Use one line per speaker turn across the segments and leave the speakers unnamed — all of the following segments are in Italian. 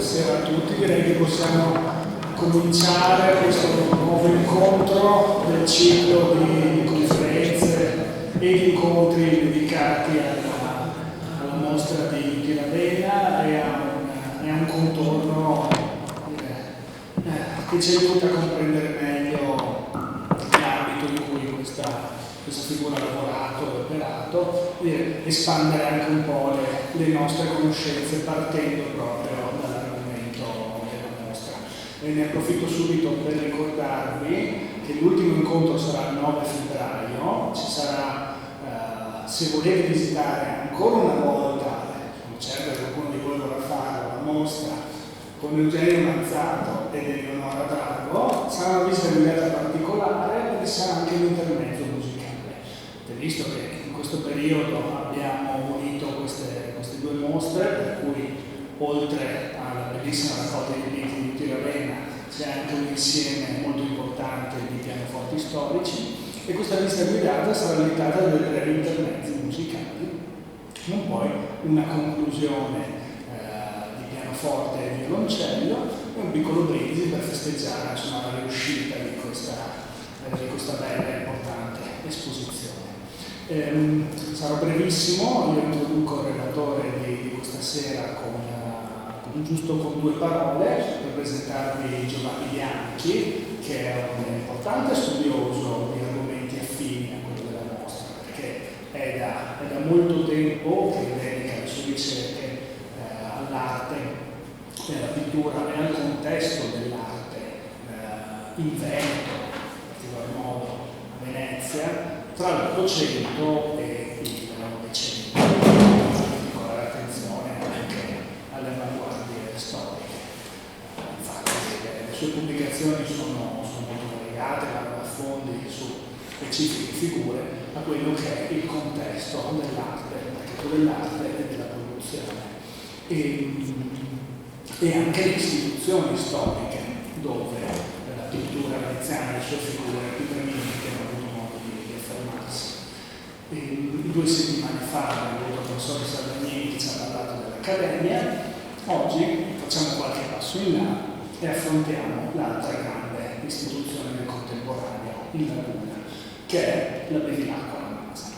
buonasera a tutti, direi che possiamo cominciare questo nuovo incontro del ciclo di conferenze e di incontri dedicati alla mostra di Ravenna e a un contorno che ci aiuta a comprendere meglio l'ambito in cui questa figura ha lavorato e operato, e espandere anche un po' le nostre conoscenze partendo proprio dall'argomento della mostra. E ne approfitto subito per ricordarvi che l'ultimo incontro sarà il 9 febbraio, ci sarà, se volete visitare ancora una volta, sono certo che qualcuno di voi vorrà fare la mostra con Eugenio Manzato ed Eleonora Drago, sarà una visita guidata particolare e sarà anche un intermezzo musicale. Visto che in questo periodo abbiamo unito queste due mostre, per cui oltre alla bellissima raccolta di libri di Ravenna c'è anche un insieme molto importante di pianoforti storici, e questa visita guidata sarà limitata da dei brevi intermezzi musicali, non poi una conclusione di pianoforte e violoncello e un piccolo brindisi per festeggiare la riuscita di questa bella e importante esposizione. Sarò brevissimo, io introduco il relatore di questa sera con due parole per presentarvi Giovanni Bianchi, che è un importante studioso di argomenti affini a quello della mostra, perché è da molto tempo che dedica le sue ricerche all'arte, alla pittura e al contesto dell'arte in Veneto, in particolar modo a Venezia, tra l'Ottocento e il Novecento, con particolare attenzione anche alle avanguardie storiche. Infatti le sue pubblicazioni sono molto variegate, vanno da fondi su specifiche figure a quello che è il contesto dell'arte, il mercato dell'arte e della produzione, e anche le istituzioni storiche dove la pittura veneziana e le sue figure più preminenti hanno avuto modo di affermarsi. 2 settimane fa abbiamo avuto il professore Salvagnini che ci ha parlato dell'Accademia. Oggi facciamo qualche passo in là e affrontiamo l'altra grande istituzione del contemporaneo in Laguna, che è la Bevilacqua La Masa.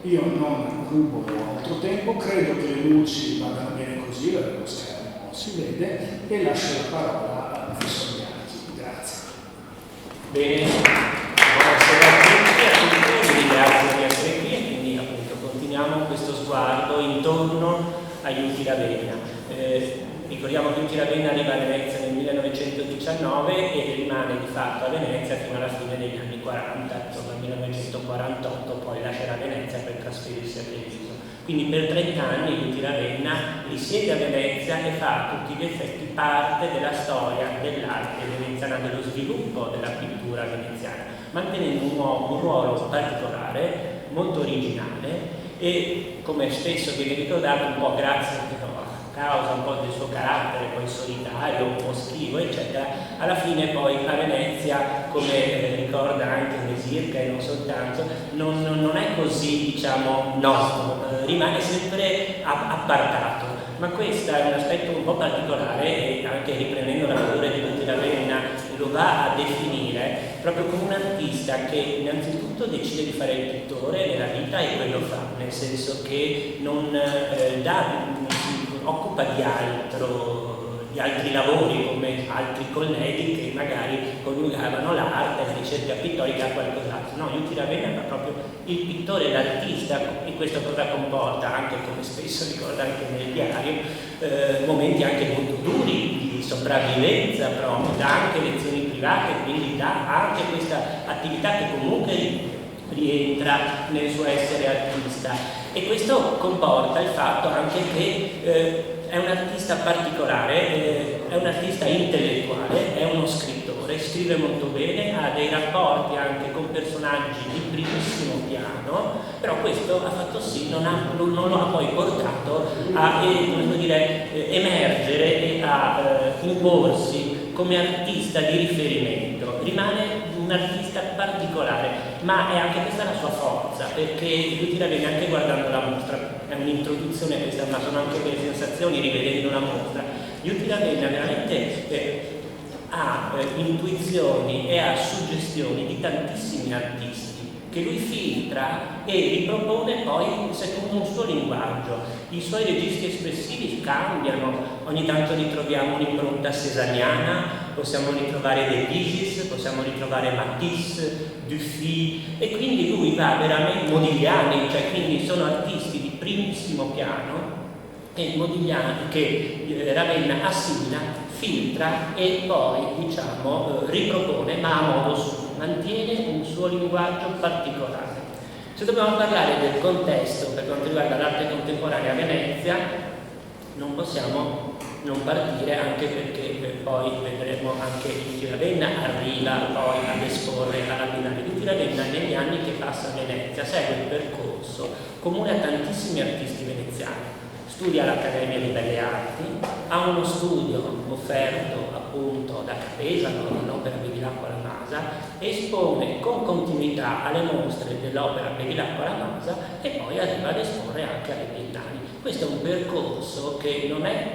Io non rubo altro tempo, credo che le luci vadano bene così, lo schermo si vede, e lascio la parola al professor Bianchi. Grazie.
Bene, buonasera a tutti, vi ringrazio di essere qui e quindi appunto continuiamo questo sguardo intorno agli Uti Ravenna. Ricordiamo che Uti Ravenna arriva a Venezia nel 1919 e rimane di fatto a Venezia fino alla fine degli anni 40, insomma nel 1948 poi lascerà Venezia per trasferirsi a Treviso. Quindi per 30 anni Uti Ravenna risiede a Venezia e fa a tutti gli effetti parte della storia dell'arte veneziana, dello sviluppo della pittura veneziana, mantenendo un ruolo particolare, molto originale e, come spesso viene ricordato, un po' grazie a causa un po' del suo carattere poi solitario, un po' schivo, eccetera, alla fine poi a Venezia, come ricorda anche Mesirca e non soltanto, non è così, diciamo, noto, rimane sempre appartato. Ma questo è un aspetto un po' particolare e anche riprendendo la figura di Uti Ravenna lo va a definire proprio come un artista che innanzitutto decide di fare il pittore nella vita e quello fa, nel senso che non si occupa di altri lavori come altri colleghi che magari coniugavano l'arte, la ricerca pittorica a qualcos'altro. No, Uti Ravenna era proprio il pittore, l'artista, e questo cosa comporta, anche come spesso ricorda anche nel diario, momenti anche molto duri di sopravvivenza proprio, dà anche lezioni private, quindi dà anche questa attività che comunque rientra nel suo essere artista. E questo comporta il fatto anche che è un artista particolare, è un artista intellettuale, è uno scrittore, scrive molto bene, ha dei rapporti anche con personaggi di primissimo piano, però questo ha fatto sì, non lo ha poi portato a emergere e a imporsi come artista di riferimento. Rimane un artista particolare, ma è anche questa la sua forza, perché Uti Ravenna, anche guardando la mostra, è un'introduzione, questa, ma sono anche delle sensazioni rivedendo la mostra, Jutti Ravenna veramente ha intuizioni e ha suggestioni di tantissimi artisti che lui filtra e ripropone poi secondo un suo linguaggio. I suoi registri espressivi cambiano, ogni tanto ritroviamo un'impronta cesariana, possiamo ritrovare Debussy, possiamo ritrovare Matisse, Dufy, e quindi lui va veramente Modigliani, cioè quindi sono artisti di primissimo piano e Modigliani che Ravenna assimila, filtra e poi ripropone, ma a modo suo, mantiene un suo linguaggio particolare. Se dobbiamo parlare del contesto per quanto riguarda l'arte contemporanea a Venezia, non possiamo non partire, anche perché poi vedremo anche Jutti Ravenna arriva poi ad esporre alla Biennale. Jutti Ravenna negli anni che passa a Venezia segue un percorso comune a tantissimi artisti veneziani. Studia all'Accademia di Belle Arti, ha uno studio offerto appunto da Capesano, l'opera Bevilacqua alla Masa, espone con continuità alle mostre dell'opera Bevilacqua alla Masa e poi arriva ad esporre anche alle Biennali. Questo è un percorso che non è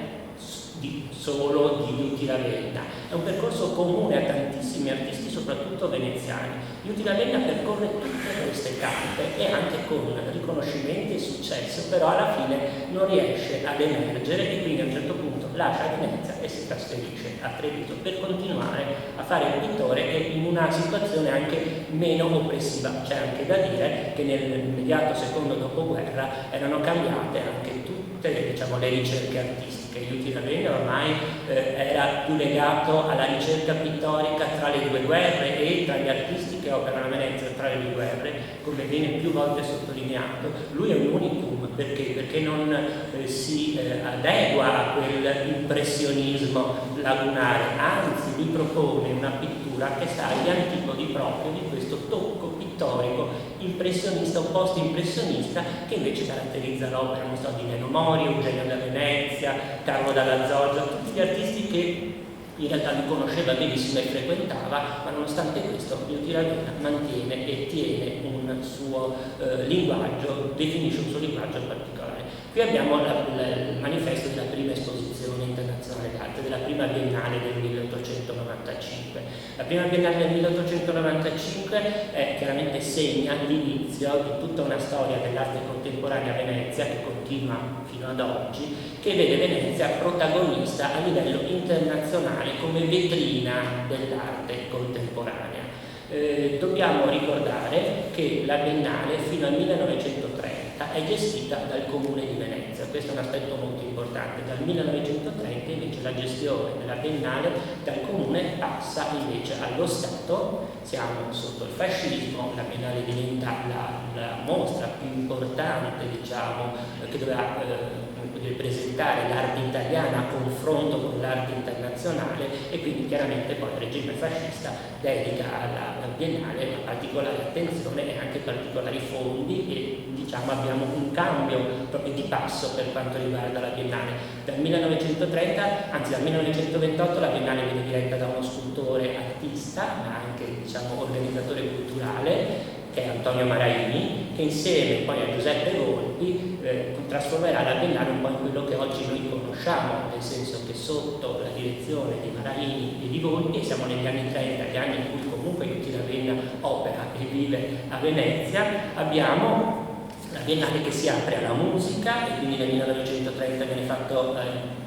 solo di Jutti Ravenna, è un percorso comune a tantissimi artisti, soprattutto veneziani. Jutti Ravenna percorre tutte queste tappe e anche con riconoscimenti e successo, però alla fine non riesce ad emergere e quindi a un certo punto lascia Venezia e si trasferisce a Treviso per continuare a fare il pittore e in una situazione anche meno oppressiva. C'è anche da dire che nell'immediato secondo dopoguerra erano cambiate anche tutte le ricerche artistiche. Jutti Ravenna ormai era più legato alla ricerca pittorica tra le due guerre e tra gli artisti che operano a Venezia tra le due guerre, come viene più volte sottolineato. Lui è un unicum perché non si adegua a quell'impressionismo lagunare, anzi lui propone una pittura che sta agli antipodi proprio di questo tocco pittorico impressionista o post-impressionista che invece caratterizza l'opera, di Nino Mori, Eugenio da Venezia, Carlo Dalla Zorza, tutti gli artisti che in realtà lui conosceva benissimo e frequentava, ma nonostante questo Jutti Ravenna mantiene e tiene un suo linguaggio, definisce un suo linguaggio particolare. Qui abbiamo il manifesto della prima esposizione internazionale d'arte, della prima Biennale del 1895. La prima Biennale del 1895 chiaramente segna l'inizio di tutta una storia dell'arte contemporanea a Venezia che continua fino ad oggi, che vede Venezia protagonista a livello internazionale come vetrina dell'arte contemporanea. Dobbiamo ricordare che la Biennale fino al 1930 è gestita dal Comune di Venezia, questo è un aspetto molto importante. Dal 1930 invece la gestione della Biennale dal Comune passa invece allo Stato, siamo sotto il fascismo, la Biennale diventa la mostra più importante, che doveva presentare l'arte italiana a confronto con l'arte internazionale e quindi chiaramente poi il regime fascista dedica alla Biennale una particolare attenzione e anche particolari fondi e abbiamo un cambio proprio di passo per quanto riguarda la Biennale. Dal 1930, anzi dal 1928 la Biennale viene diretta da uno scultore artista ma anche organizzatore culturale che è Antonio Maraini, che insieme poi a Giuseppe Volpi trasformerà la Biennale un po' in quello che oggi noi conosciamo, nel senso che sotto la direzione di Maraini e di Volpi, e siamo negli anni 30, gli anni in cui comunque Jutti Ravenna opera e vive a Venezia, abbiamo la Biennale che si apre alla musica e quindi nel 1930 viene fatto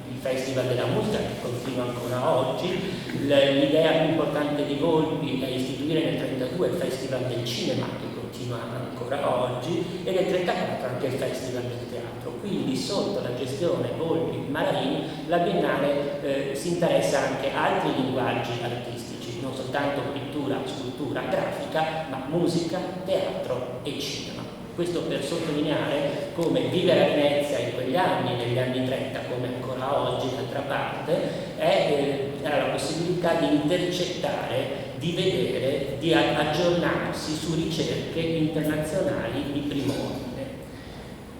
il Festival della Musica che continua ancora oggi. L'idea più importante di Volpi è istituire nel 1932 il Festival del Cinema che continua ancora oggi e nel 1934 anche il Festival del Teatro. Quindi sotto la gestione Volpi-Maraini la Biennale si interessa anche a altri linguaggi artistici, non soltanto pittura, scultura, grafica, ma musica, teatro e cinema. Questo per sottolineare come vivere a Venezia in quegli anni, negli anni 30, come ancora oggi d'altra parte, era la possibilità di intercettare, di vedere, di aggiornarsi su ricerche internazionali di primo ordine.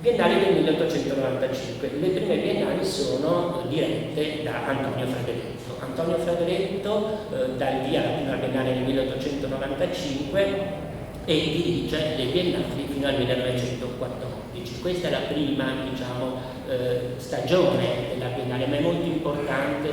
Biennale del 1895. Le prime biennali sono dirette da Antonio Fradeletto. Antonio Fradeletto dà il via alla prima biennale del 1895 e dirige le Biennali fino al 1914. Questa è la prima, diciamo, stagione della Biennale, ma è molto importante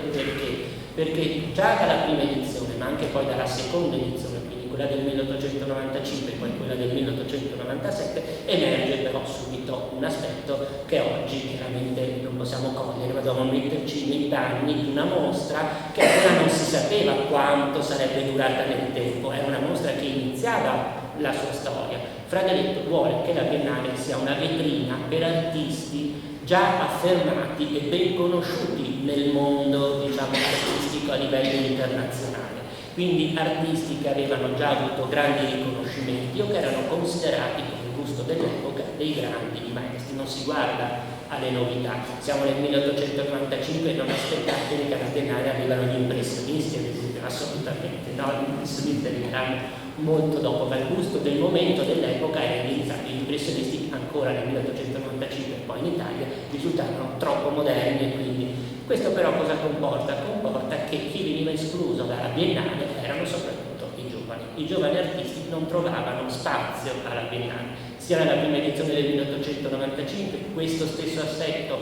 perché già dalla prima edizione, ma anche poi dalla seconda edizione, quindi quella del 1895 e poi quella del 1897, emerge però subito un aspetto che oggi chiaramente non possiamo cogliere, ma dobbiamo metterci nei panni di una mostra che ancora non si sapeva quanto sarebbe durata nel tempo. Era una mostra che iniziava la sua storia. Fratelletto vuole che la Biennale sia una vetrina per artisti già affermati e ben conosciuti nel mondo, diciamo, artistico a livello internazionale. Quindi artisti che avevano già avuto grandi riconoscimenti o che erano considerati, con il gusto dell'epoca, dei grandi maestri. Non si guarda alle novità. Siamo nel 1895 e non aspettatevi che alla Biennale arrivano gli impressionisti, ad esempio, assolutamente no, gli impressionisti arriveranno molto dopo, ma il gusto del momento dell'epoca era iniziato. Gli impressionisti ancora nel 1895 e poi in Italia risultavano troppo moderni, e quindi questo però cosa comporta? Comporta che chi veniva escluso dalla Biennale erano soprattutto i giovani. I giovani artisti non trovavano spazio alla Biennale. Sia nella prima edizione del 1895, questo stesso assetto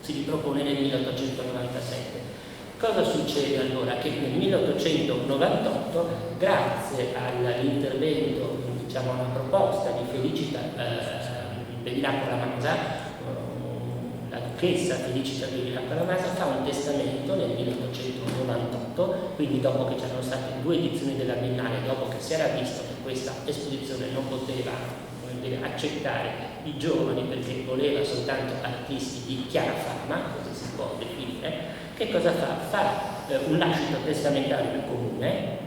si ripropone nel 1897. Cosa succede allora? Che nel 1898, grazie all'intervento, diciamo una proposta di Felicita Bevilacqua Lamasa, la duchessa Felicita Bevilacqua Lamasa fa un testamento nel 1898, quindi dopo che c'erano state 2 edizioni della Biennale, dopo che si era visto che questa esposizione non poteva accettare i giovani perché voleva soltanto artisti di chiara fama, così si può definire. Che cosa fa? Fa un lascito testamentario al comune,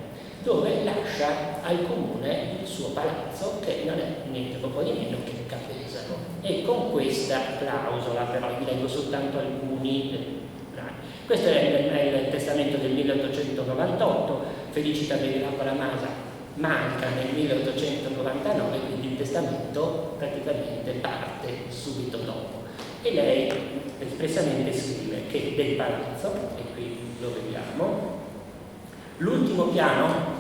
dove lascia al comune il suo palazzo, che non è niente poco di meno che Capesaro. E con questa clausola, però vi leggo soltanto alcuni brani. Questo è il testamento del 1898, Felicita Bevilacqua Lamasa manca nel 1899, quindi il testamento praticamente parte subito dopo. E lei espressamente scrive che del palazzo, e qui lo vediamo, l'ultimo piano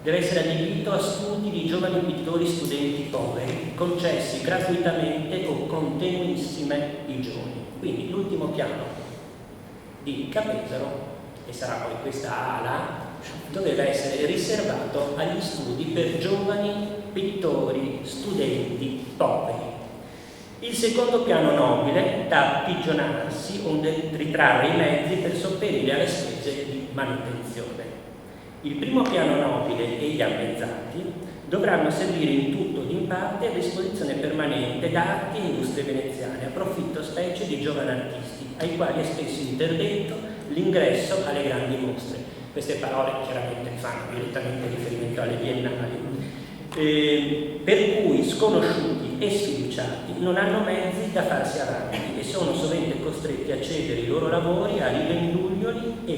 deve essere adibito a studi di giovani pittori studenti poveri, concessi gratuitamente o con tenuissime igioni. Quindi l'ultimo piano di Capesaro, e sarà poi questa ala, doveva essere riservato agli studi per giovani pittori studenti poveri. Il secondo piano nobile da appigionarsi onde ritrarre i mezzi per sopperire alle spese di manutenzione. Il primo piano nobile e gli ammezzati dovranno servire in tutto ed in parte a disposizione permanente d'arti e industrie veneziane, a profitto specie di giovani artisti, ai quali è spesso interdetto l'ingresso alle grandi mostre. Queste parole chiaramente fanno direttamente riferimento alle Biennali, per cui sconosciuti e sfiduciati non hanno mezzi da farsi avanti e sono sovente costretti a cedere i loro lavori a rivenduglioli e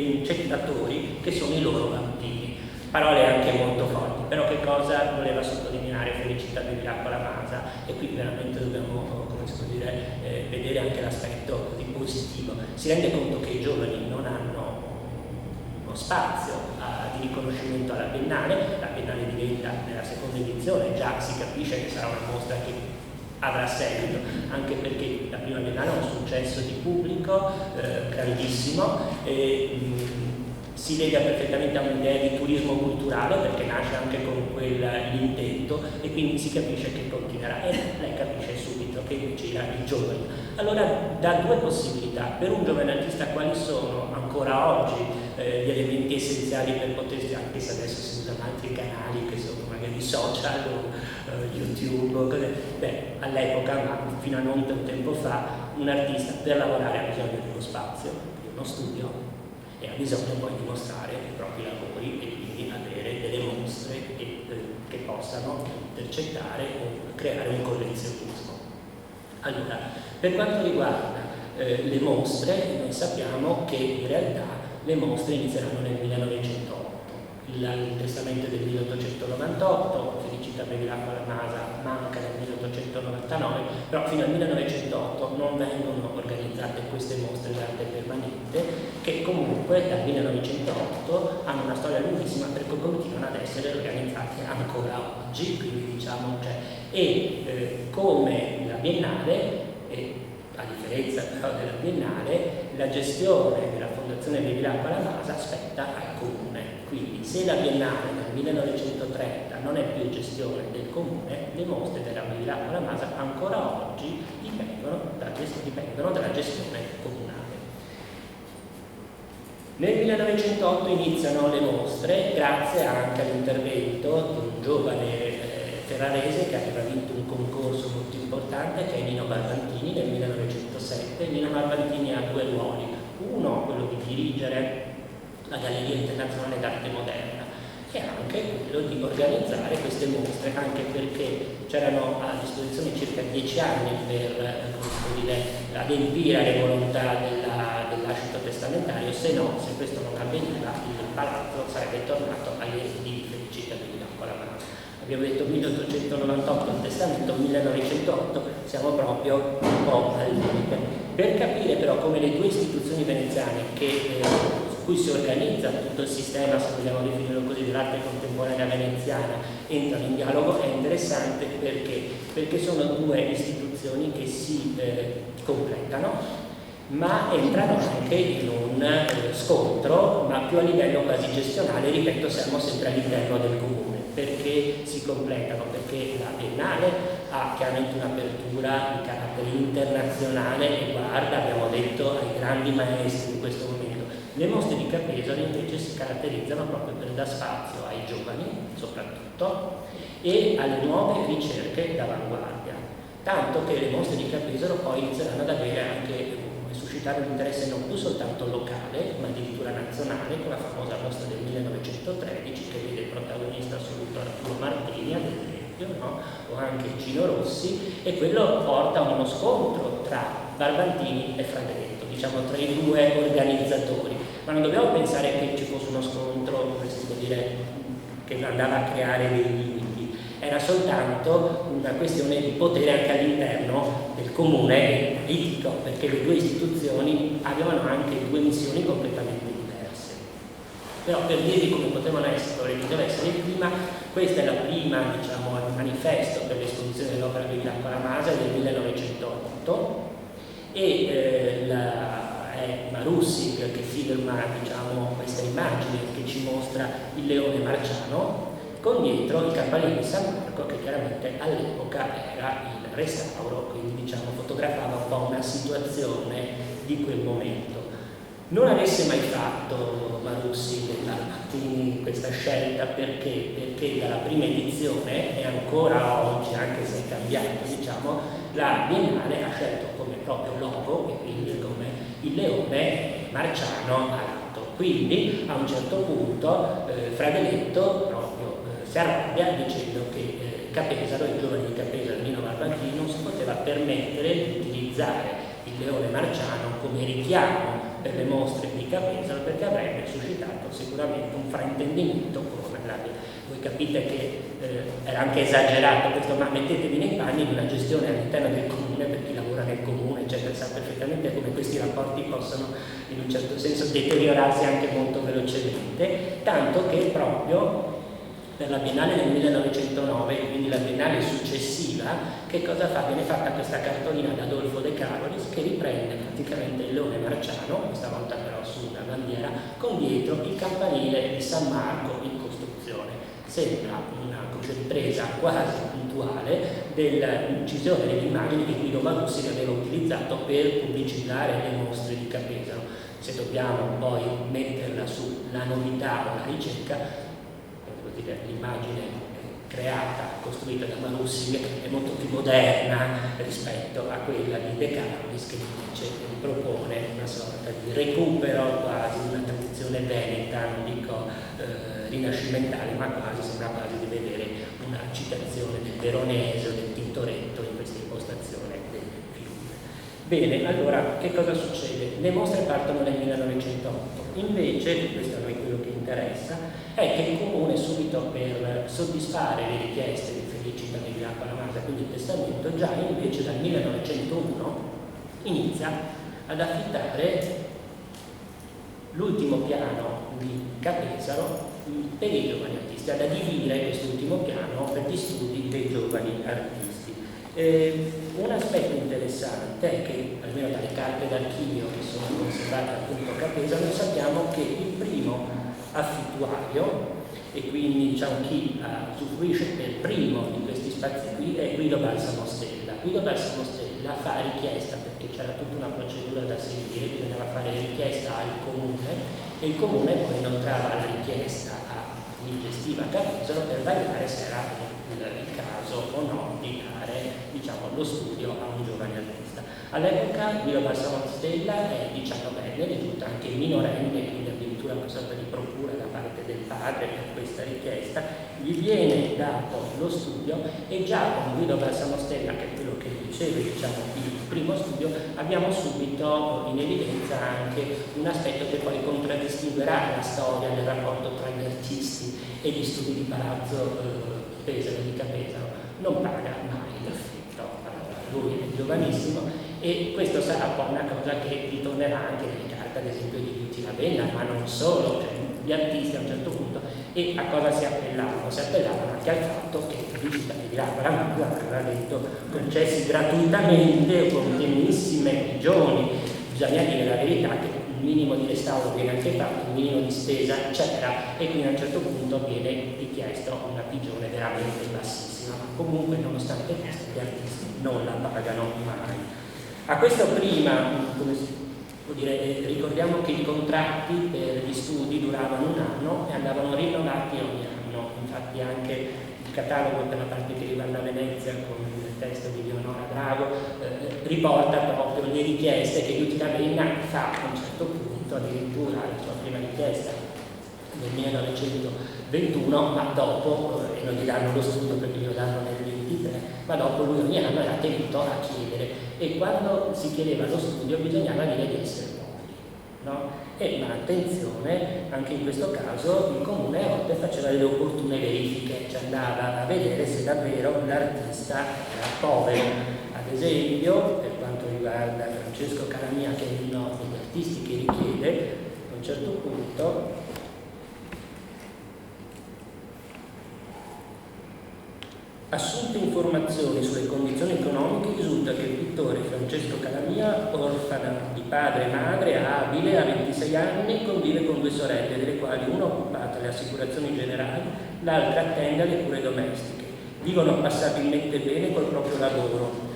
incettatori che sono i loro vampiri. Parole anche molto forti, però che cosa voleva sottolineare Felicita Bevilacqua Lamasa? E qui veramente dobbiamo vedere anche l'aspetto positivo. Si rende conto che i giovani non hanno uno spazio di riconoscimento alla Biennale. La Biennale diventa, nella seconda edizione già si capisce che sarà una mostra che avrà seguito, anche perché la prima Biennale ha un successo di pubblico grandissimo, e si lega perfettamente a un'idea di turismo culturale, perché nasce anche con quell'intento, e quindi si capisce che continuerà, e lei capisce subito che invece i giovani. Allora dà 2 possibilità. Per un giovane artista quali sono ancora oggi gli elementi essenziali per potersi, anche se adesso si usano altri canali che sono magari social o YouTube, all'epoca, ma fino a non tanto tempo fa, un artista per lavorare ha bisogno di uno spazio, di uno studio, e ha bisogno poi di mostrare i propri lavori e quindi avere delle mostre che possano intercettare o creare un collezionismo. Allora, per quanto riguarda le mostre, noi sappiamo che in realtà le mostre inizieranno nel 1908, il testamento del 1898, Felicità Bevilacqua La Masa manca nel 1899, però fino al 1908 non vengono organizzate queste mostre d'arte permanente, che comunque dal 1908 hanno una storia lunghissima perché continuano ad essere organizzate ancora oggi, quindi diciamo come la Biennale, a differenza però della Biennale, la gestione della Fondazione Bevilacqua La Masa spetta al Comune. Quindi se la Biennale nel 1930 non è più gestione del Comune, le mostre della Bevilacqua La Masa ancora oggi dipendono dalla gestione comunale. Nel 1908 iniziano le mostre grazie anche all'intervento di un giovane ferrarese che aveva vinto un concorso molto importante, che è Nino Barbantini nel 1907. Nino Barbantini ha due ruoli: uno, quello di dirigere la Galleria Internazionale d'Arte Moderna, e anche quello di organizzare queste mostre, anche perché c'erano a disposizione circa 10 anni per adempiere alle volontà dell'ascito testamentario, se questo non avveniva il palazzo sarebbe tornato agli eredi di Felicità Bevilacqua La Masa. Abbiamo detto 1898 il testamento, 1908 siamo proprio un po' al limite. Per capire però come le due istituzioni veneziane su cui si organizza tutto il sistema, se vogliamo definirlo così, dell'arte contemporanea veneziana entrano in dialogo, è interessante perché sono due istituzioni che si completano, ma entrano anche in un scontro, ma più a livello quasi gestionale. Ripeto, siamo sempre all'interno del comune. Perché si completano? Perché la Biennale ha chiaramente un'apertura di carattere internazionale e guarda, abbiamo detto, ai grandi maestri di questo momento. Le mostre di Capesaro invece si caratterizzano proprio per dar spazio ai giovani, soprattutto, e alle nuove ricerche d'avanguardia. Tanto che le mostre di Capesaro poi inizieranno ad avere anche suscitare un interesse non più soltanto locale, ma addirittura nazionale, con la famosa mostra del 1913 che vede il protagonista assoluto Arturo Martini, ad esempio, no? O anche Gino Rossi, e quello porta a uno scontro tra Barbantini e Fradeletto, diciamo tra i due organizzatori. Ma non dobbiamo pensare che ci fosse uno scontro, come si può dire, che andava a creare dei limiti. Era soltanto una questione di potere anche all'interno del comune politico, perché le due istituzioni avevano anche due missioni completamente diverse. Però per dirvi come poteva essere il clima, questa è la prima, diciamo, manifesto per l'esposizione dell'opera di Bevilacqua La Masa del 1908 e è Marussi che firma, diciamo, questa immagine che ci mostra il leone marciano con dietro il campanile di San Marco, che chiaramente all'epoca era il restauro, quindi diciamo fotografava un po' una situazione di quel momento. Non avesse mai fatto Marussi Barbantini questa scelta perché dalla prima edizione e ancora oggi, anche se è cambiato, diciamo, la Biennale ha scelto come proprio logo e quindi come il leone marciano alato. Quindi a un certo punto Fradeletto proprio si arrabbia dicendo che Capesaro, il giovane di Capesaro, Nino Barbantini, non si poteva permettere di utilizzare il leone marciano come richiamo per le mostre di Capesaro, perché avrebbe suscitato sicuramente un fraintendimento con la Biennale. Voi capite che era anche esagerato questo, ma mettetevi nei panni di una gestione all'interno del comune, per chi lavora nel comune, eccetera, sa perfettamente come questi rapporti possono in un certo senso deteriorarsi anche molto velocemente, tanto che proprio per la Biennale del 1909, quindi la Biennale successiva, che cosa fa? Viene fatta questa cartolina da Adolfo De Carolis che riprende praticamente il leone marciano, questa volta però su una bandiera, con dietro il campanile di San Marco in costruzione. Sembra una ripresa quasi puntuale dell'incisione delle immagini che Guido Marussi aveva utilizzato per pubblicizzare le mostre di Capesaro. Se dobbiamo poi metterla sulla novità o la ricerca, l'immagine creata, costruita da Marussi, è molto più moderna rispetto a quella di De Carolis, che invece propone una sorta di recupero quasi di una tradizione veneta, non dico rinascimentale, ma quasi sembra quasi di vedere una citazione del Veronese o del Tintoretto in questa impostazione del film. Bene, allora che cosa succede? Le mostre partono nel 1908, invece, questo a noi quello che interessa, è che il comune subito per soddisfare le richieste di Felicita di Villacqua la Masa, quindi il testamento, già invece dal 1901 inizia ad affittare l'ultimo piano di Capesaro per i giovani artisti, ad adibire quest'ultimo piano per gli studi dei giovani artisti. Un aspetto interessante è che, almeno dalle carte d'archivio che sono conservate appunto a Capesaro, noi sappiamo che il primo affittuario, e quindi diciamo chi usufruisce per primo di questi spazi qui, è Guido Balsamo Stella. Guido Balsamo Stella fa richiesta, perché c'era tutta una procedura da seguire, bisognava fare richiesta al comune, e il comune poi inoltrava la richiesta a chi gestiva Capesaro per valutare se era il caso o no di dare, diciamo, lo studio a un giovane artista. All'epoca Guido Balsamo Stella è 19enne, risulta anche minorenne, quindi addirittura una sorta di procura da parte del padre per questa richiesta, gli viene dato lo studio, e già con Guido Balsamo Stella, che è quello che dicevo, diciamo, il primo studio, abbiamo subito in evidenza anche un aspetto che poi contraddistinguerà la storia del rapporto tra gli artisti e gli studi di Palazzo Pesaro, di Capesaro. Non paga mai l'affitto, lui è giovanissimo, e questo sarà poi una cosa che ritornerà anche nelle carte, ad esempio, di Luigi Ravenna, ma non solo, cioè gli artisti a un certo punto. E a cosa si appellavano? Si appellavano anche al fatto che Luigi Ravenna aveva detto concessi gratuitamente o con pienissime prigioni. Bisogna dire la verità che il minimo di restauro viene anche fatto, il minimo di spesa c'era, e quindi a un certo punto viene richiesto una pigione veramente bassissima. Comunque, nonostante questo, gli artisti non la pagano mai. A questo prima, come si può dire, ricordiamo che i contratti per gli studi duravano un anno e andavano rinnovati ogni anno. Infatti anche il catalogo per la parte che riguarda Venezia, con il testo di Leonora Drago, riporta proprio le richieste che Luigi Ravenna fa a un certo punto, addirittura la sua prima richiesta nel 1921, ma dopo, e non gli danno lo studio perché glielo danno nel 23, ma dopo lui ogni anno era tenuto a chiedere, e quando si chiedeva lo studio bisognava dire di essere poveri, no? Ma attenzione, anche in questo caso il comune a volte faceva delle opportune verifiche, cioè andava a vedere se davvero l'artista era povero. Ad esempio, per quanto riguarda Francesco Calamia, che è uno degli artisti che richiede, a un certo punto assunte informazioni sulle condizioni economiche, risulta che il pittore Francesco Calamia, orfano di padre e madre, abile, a 26 anni, convive con 2 sorelle, delle quali una occupata alle assicurazioni generali, l'altra attende alle cure domestiche. Vivono passabilmente bene col proprio lavoro.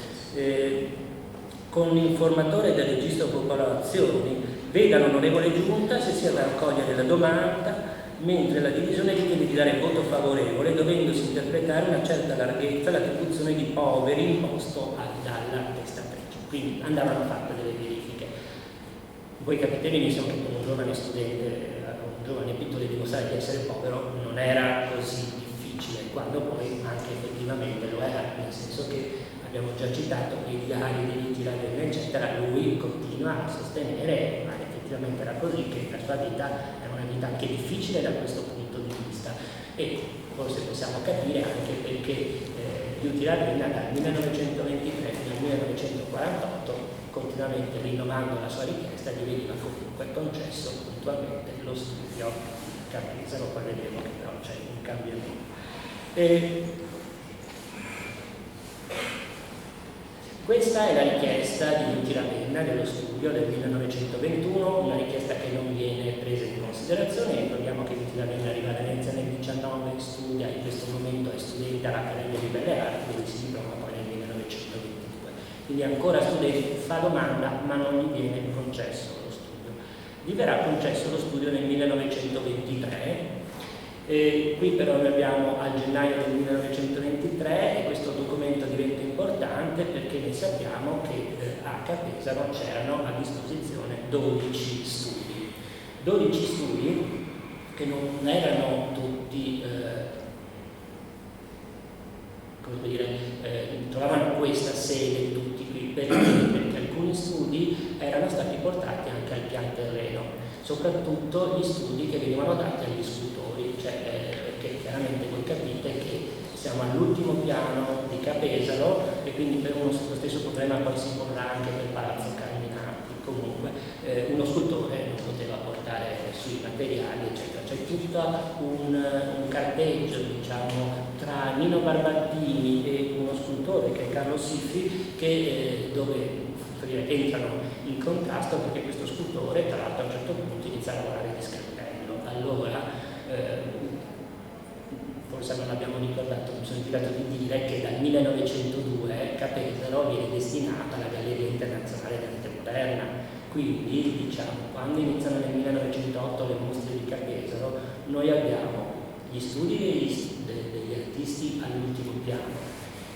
Con l'informatore del registro popolazioni veda l'onorevole Giunta se sia da accogliere la domanda, mentre la divisione ritiene di dare voto favorevole, dovendosi interpretare una certa larghezza l'attribuzione di poveri imposto dalla testatrice. Quindi andavano fatte delle verifiche. Voi capite benissimo che con un giovane studente, un giovane pittore, dimostrare di essere povero non era così difficile, quando poi anche effettivamente lo era, nel senso che abbiamo già citato i diari di Luigi Ravenna, eccetera. Lui continua a sostenere, ma effettivamente era così, che la sua vita anche difficile da questo punto di vista, e forse possiamo capire anche perché Luigi Ravenna dal 1923 fino al 1948, continuamente rinnovando la sua richiesta, gli veniva comunque concesso puntualmente lo studio a Capesaro. Poi vedremo che però c'è un cambiamento. Questa è la richiesta di Luigi Ravenna dello studio del 1921, una richiesta che non viene presa in considerazione. Ricordiamo che Luigi Ravenna arriva a Venezia nel 19, studia, in questo momento è studente all'Accademia di Belle Arti, dove si diploma poi nel 1922. Quindi ancora studente, fa domanda ma non gli viene concesso lo studio. Gli verrà concesso lo studio nel 1923. Qui però noi abbiamo al gennaio del 1923 e questo documento diventa importante perché noi sappiamo che a Capesaro c'erano a disposizione 12 studi. 12 studi che non erano tutti, come dire, trovavano questa sede tutti qui, perché alcuni studi erano stati portati anche al pian terreno. soprattutto gli studi che venivano dati agli scultori, perché chiaramente voi capite che siamo all'ultimo piano di Capesaro e quindi per lo stesso problema poi si porrà anche per Palazzo Carminati. Comunque uno scultore non poteva portare sui materiali, eccetera. C'è tutto un carteggio, diciamo, tra Nino Barbattini e uno scultore che è Carlo Siffi, dove entrano in contrasto, perché questo scultore tra l'altro a un certo punto inizia a lavorare di scalpello. Allora forse non abbiamo ricordato, mi sono dimenticato di dire che dal 1902 Capesaro viene destinata alla Galleria Internazionale d'Arte Moderna. Quindi, diciamo, quando iniziano nel 1908 le mostre di Capesaro, noi abbiamo gli studi degli artisti all'ultimo piano,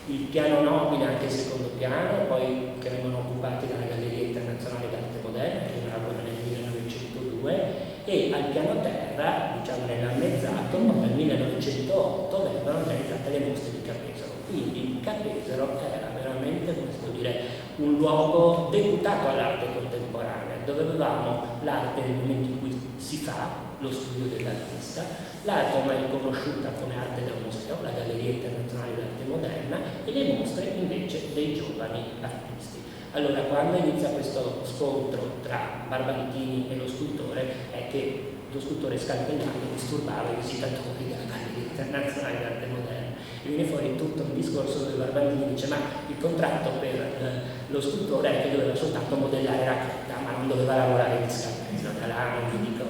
il piano nobile, anche il secondo piano, poi che vengono occupati dalla Galleria Internazionale d'Arte Moderna, che inaugura nel 1902, e al piano terra, diciamo nell'ammezzato, nel 1908 vengono organizzate le mostre di Capesaro. Quindi Capesaro era veramente, come si può dire, un luogo deputato all'arte contemporanea, dove avevamo l'arte nel momento in cui si fa lo studio dell'artista, l'arte ormai riconosciuta come arte da museo, la Galleria Internazionale d'Arte Moderna, e le mostre invece dei giovani artisti. Allora, quando inizia questo scontro tra Barbattini e lo scultore, è che lo scultore scalpellato disturbava i visitatori della Galleria Internazionale d'Arte Moderna. E viene fuori tutto un discorso dove Barbattini dice: ma il contratto per lo scultore è che doveva soltanto modellare la creta, ma non doveva lavorare di scalpello. Da là non vi dico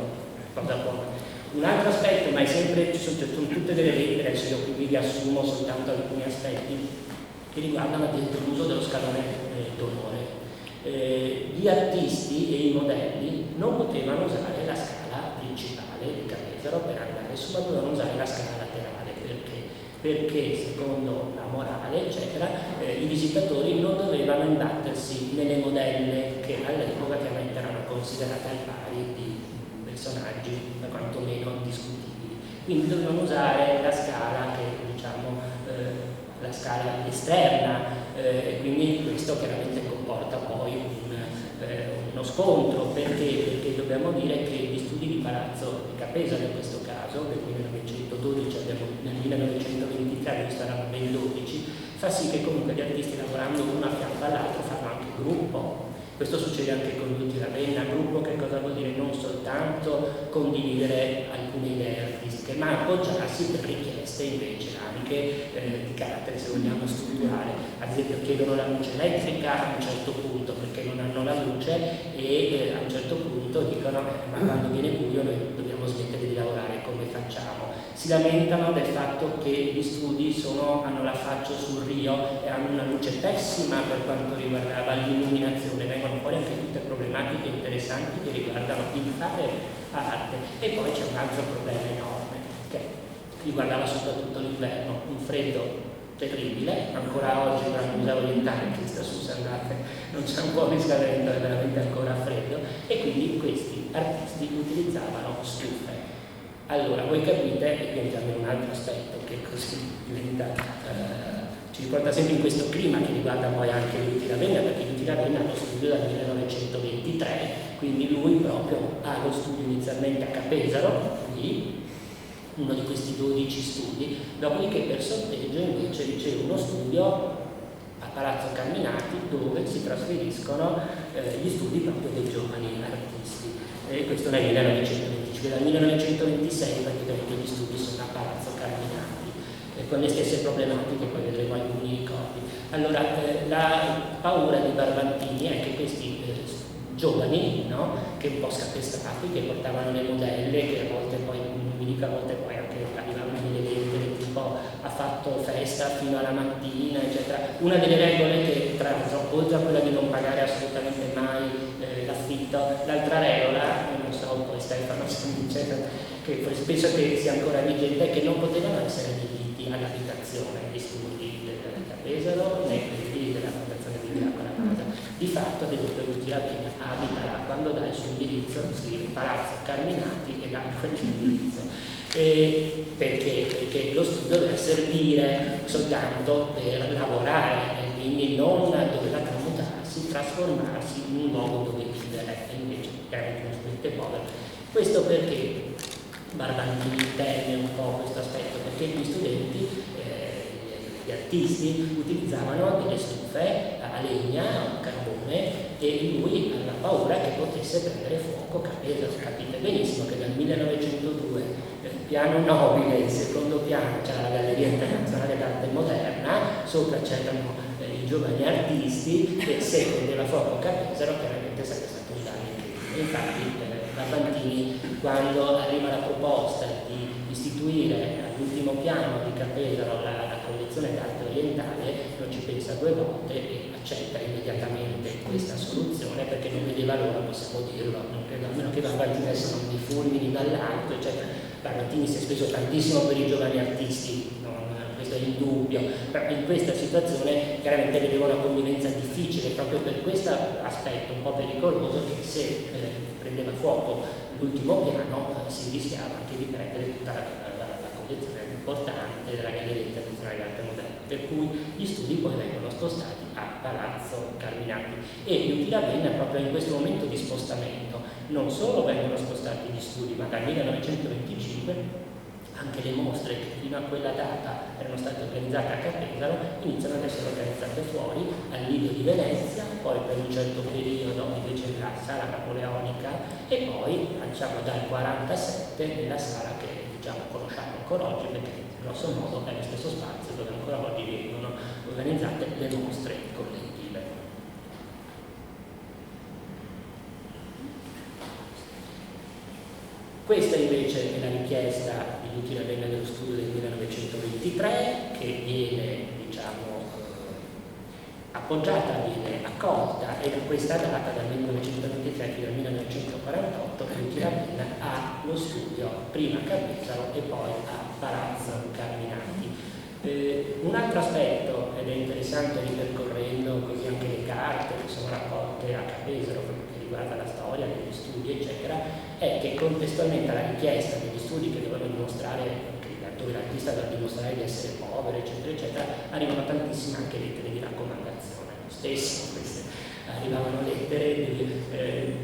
cosa buona. Un altro aspetto, ma è sempre, ci sono tutte delle lettere, adesso io qui vi riassumo soltanto alcuni aspetti che riguardano ad esempio l'uso dello scalone d'onore. Gli artisti e i modelli non potevano usare la scala principale di Capesaro per andare su, ma dovevano usare la scala laterale. Perché secondo la morale, eccetera, i visitatori non dovevano imbattersi nelle modelle che all'epoca chiaramente erano considerate al pari di personaggi quantomeno discutibili. Quindi dovevano usare la scala che, diciamo, la scala esterna, e quindi questo chiaramente comporta poi uno scontro, perché dobbiamo dire che gli studi di Palazzo di Capesaro in questo caso, nel 1912 nel 1923 ne saranno ben 12, fa sì che comunque gli artisti, lavorando uno a fianco all'altro, fanno anche gruppo. Questo succede anche con Luigi Ravenna. Gruppo che cosa vuol dire? Non soltanto condividere alcune idee artistiche, ma appoggiarsi per richieste invece anche di carattere, se vogliamo, strutturale. Ad esempio chiedono la luce elettrica a un certo punto perché non hanno la luce, e a un certo punto dicono ma quando viene buio noi dobbiamo smettere di lavorare, come facciamo? Si lamentano del fatto che gli studi hanno l'affaccio sul Rio e hanno una luce pessima per quanto riguardava l'illuminazione. Vengono fuori anche tutte problematiche interessanti che riguardano il fare arte. E poi c'è un altro problema enorme che riguardava soprattutto l'inverno, un freddo terribile. Ancora oggi per il museo orientale che sta su San Raffaele non c'è un po' di riscaldamento, è veramente ancora freddo, e quindi questi artisti utilizzavano stufe. Allora voi capite, e qui entriamo in un altro aspetto che così diventa ci riporta sempre in questo clima che riguarda poi anche Luigi Ravenna, perché Luigi Ravenna ha lo studio dal 1923, quindi lui proprio ha lo studio inizialmente a Capesaro, qui uno di questi 12 studi, dopodiché per sorteggio invece riceve uno studio a Palazzo Carminati, dove si trasferiscono gli studi proprio dei giovani artisti, e questo nel 1925. Dal 1926 praticamente gli studi sono a Palazzo Carminati, con le stesse problematiche, poi vedremo alcuni ricordi. Allora, la paura di Barbattini è che questi giovani, no, che un po' scapestrati, che portavano le modelle, che a volte poi, non vi dico, a volte poi anche arrivavano delle lettere tipo ha fatto festa fino alla mattina, eccetera. Una delle regole che, tra l'altro, oltre a quella di non pagare assolutamente mai l'affitto, l'altra regola, non so, poi Stefano si dice che penso che sia ancora vigente, è che non potevano essere adibiti all'abitazione gli studi del Capesaro né quelli della Fondazione di Villa Casa. Di fatto, ad esempio, Luigi Ravenna abita là, quando dà il suo indirizzo scrive Palazzo Carminati e dà quell'indirizzo. Perché lo studio deve servire soltanto per lavorare, e quindi non doveva tramutarsi, trasformarsi in un luogo dove vivere, e invece chiaramente uno studente povero Questo perché Barbantini intende un po' questo aspetto, perché gli studenti, gli artisti, utilizzavano delle stufe a legna, a carbone, e lui aveva paura che potesse prendere fuoco Capesaro. Capite benissimo che dal 1902, piano nobile, il secondo piano c'era la Galleria Internazionale d'Arte Moderna, sopra c'erano i giovani artisti, e se prendeva fuoco Capesaro chiaramente sarebbe stato un danno incredibile. Infatti Barbantini, quando arriva la proposta di istituire all'ultimo piano di Capesaro la collezione d'arte orientale, non ci pensa due volte e accetta immediatamente questa soluzione, perché non vedeva l'ora, possiamo dirlo, non credo, almeno che Barbantini adesso non di fulmini dall'alto, eccetera. Barbantini si è speso tantissimo per i giovani artisti, questo è indubbio, però in questa situazione chiaramente vedeva una convivenza difficile, proprio per questo aspetto un po' pericoloso, che se prendeva fuoco l'ultimo piano si rischiava anche di perdere tutta la collezione importante della Galleria Internazionale d'Arte Moderna, per cui gli studi poi vengono spostati a Palazzo Carminati. E gli Ravenna, proprio in questo momento di spostamento, non solo vengono spostati gli studi, ma dal 1925 anche le mostre che fino a quella data erano state organizzate a Capesaro iniziano ad essere organizzate fuori, al Lido di Venezia, poi per un certo periodo invece nella sala napoleonica, e poi diciamo dal 47 nella sala che conosciamo ancora oggi, perché grosso modo è lo stesso spazio dove ancora oggi vengono organizzate le mostre collettive. Questa invece è la richiesta di Luigi Ravenna dello studio del 1923, che viene appoggiata, viene accolta, e da questa data, dal 1923 fino al 1948, Luigi Ravenna ha lo studio prima a Capesaro e poi a Palazzo Carminati. Un altro aspetto, ed è interessante ripercorrendo così anche le carte che sono raccolte a Capesaro, che riguarda la storia degli studi, eccetera, è che contestualmente alla richiesta degli studi che dovevano dimostrare, dove l'artista doveva dimostrare di essere povero, eccetera, eccetera, arrivano tantissime anche lettere di raccomandazione. Spesso queste arrivavano lettere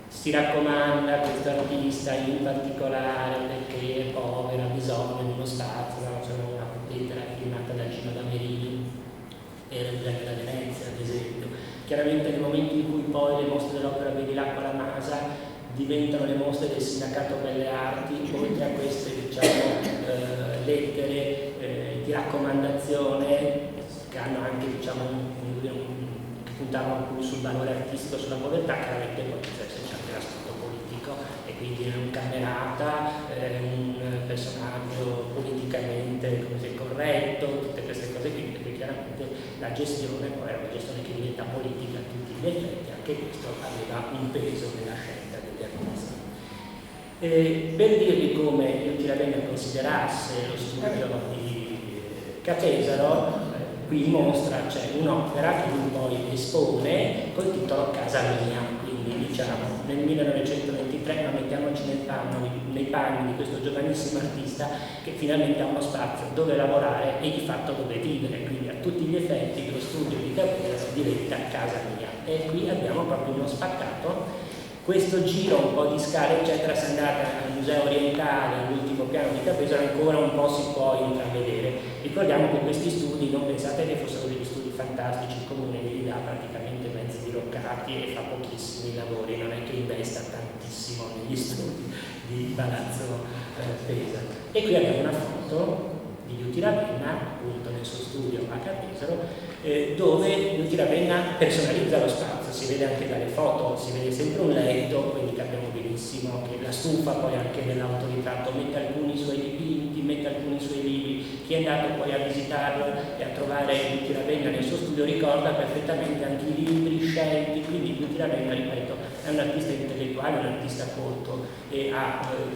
si raccomanda questo artista in particolare perché è povero, ha bisogno di uno spazio, c'è una lettera firmata da Gino Damerini era il Premio da Venezia, ad esempio. Chiaramente nel momento in cui poi le mostre dell'opera Bevilacqua alla Masa diventano le mostre del Sindacato Belle Arti, oltre a queste lettere di raccomandazione che hanno anche che puntavano più sul valore artistico, sulla povertà, chiaramente poi c'è anche l'aspetto politico, e quindi un camerata, un personaggio politicamente corretto, tutte queste cose qui, perché chiaramente la gestione poi era una gestione che diventa politica a tutti gli effetti, anche questo aveva un peso nella scelta degli artisti. Per dirvi come Luigi Ravenna considerasse lo studio di Capesaro, qui in mostra c'è un'opera che lui poi espone col titolo Casa Mia, quindi diciamo nel 1923, ma mettiamoci nei panni di questo giovanissimo artista che finalmente ha uno spazio dove lavorare e di fatto dove vivere, quindi a tutti gli effetti lo studio di Capesaro diventa Casa Mia. E qui abbiamo proprio uno spaccato. Questo giro un po' di scale eccetera, se andate al Museo Orientale, all'ultimo piano di Capesaro, ancora un po' si può intravedere. Ricordiamo che questi studi, non pensate che fossero degli studi fantastici, il comune li dà praticamente mezzi diroccati e fa pochissimi lavori, non è che investa tantissimo negli studi di Palazzo Pesaro. E qui abbiamo una foto di Luigi Ravenna, appunto nel suo studio a Capesaro, dove Luigi Ravenna personalizza lo spazio, si vede anche dalle foto, si vede sempre un letto, quindi capiamo benissimo che la stufa poi anche nell'autoritratto mette alcuni suoi dipinti, mette alcuni suoi libri. Chi è andato poi a visitarlo e a trovare Luigi Ravenna nel suo studio ricorda perfettamente anche i libri scelti, quindi Luigi Ravenna, ripeto, è un artista intellettuale, un artista colto e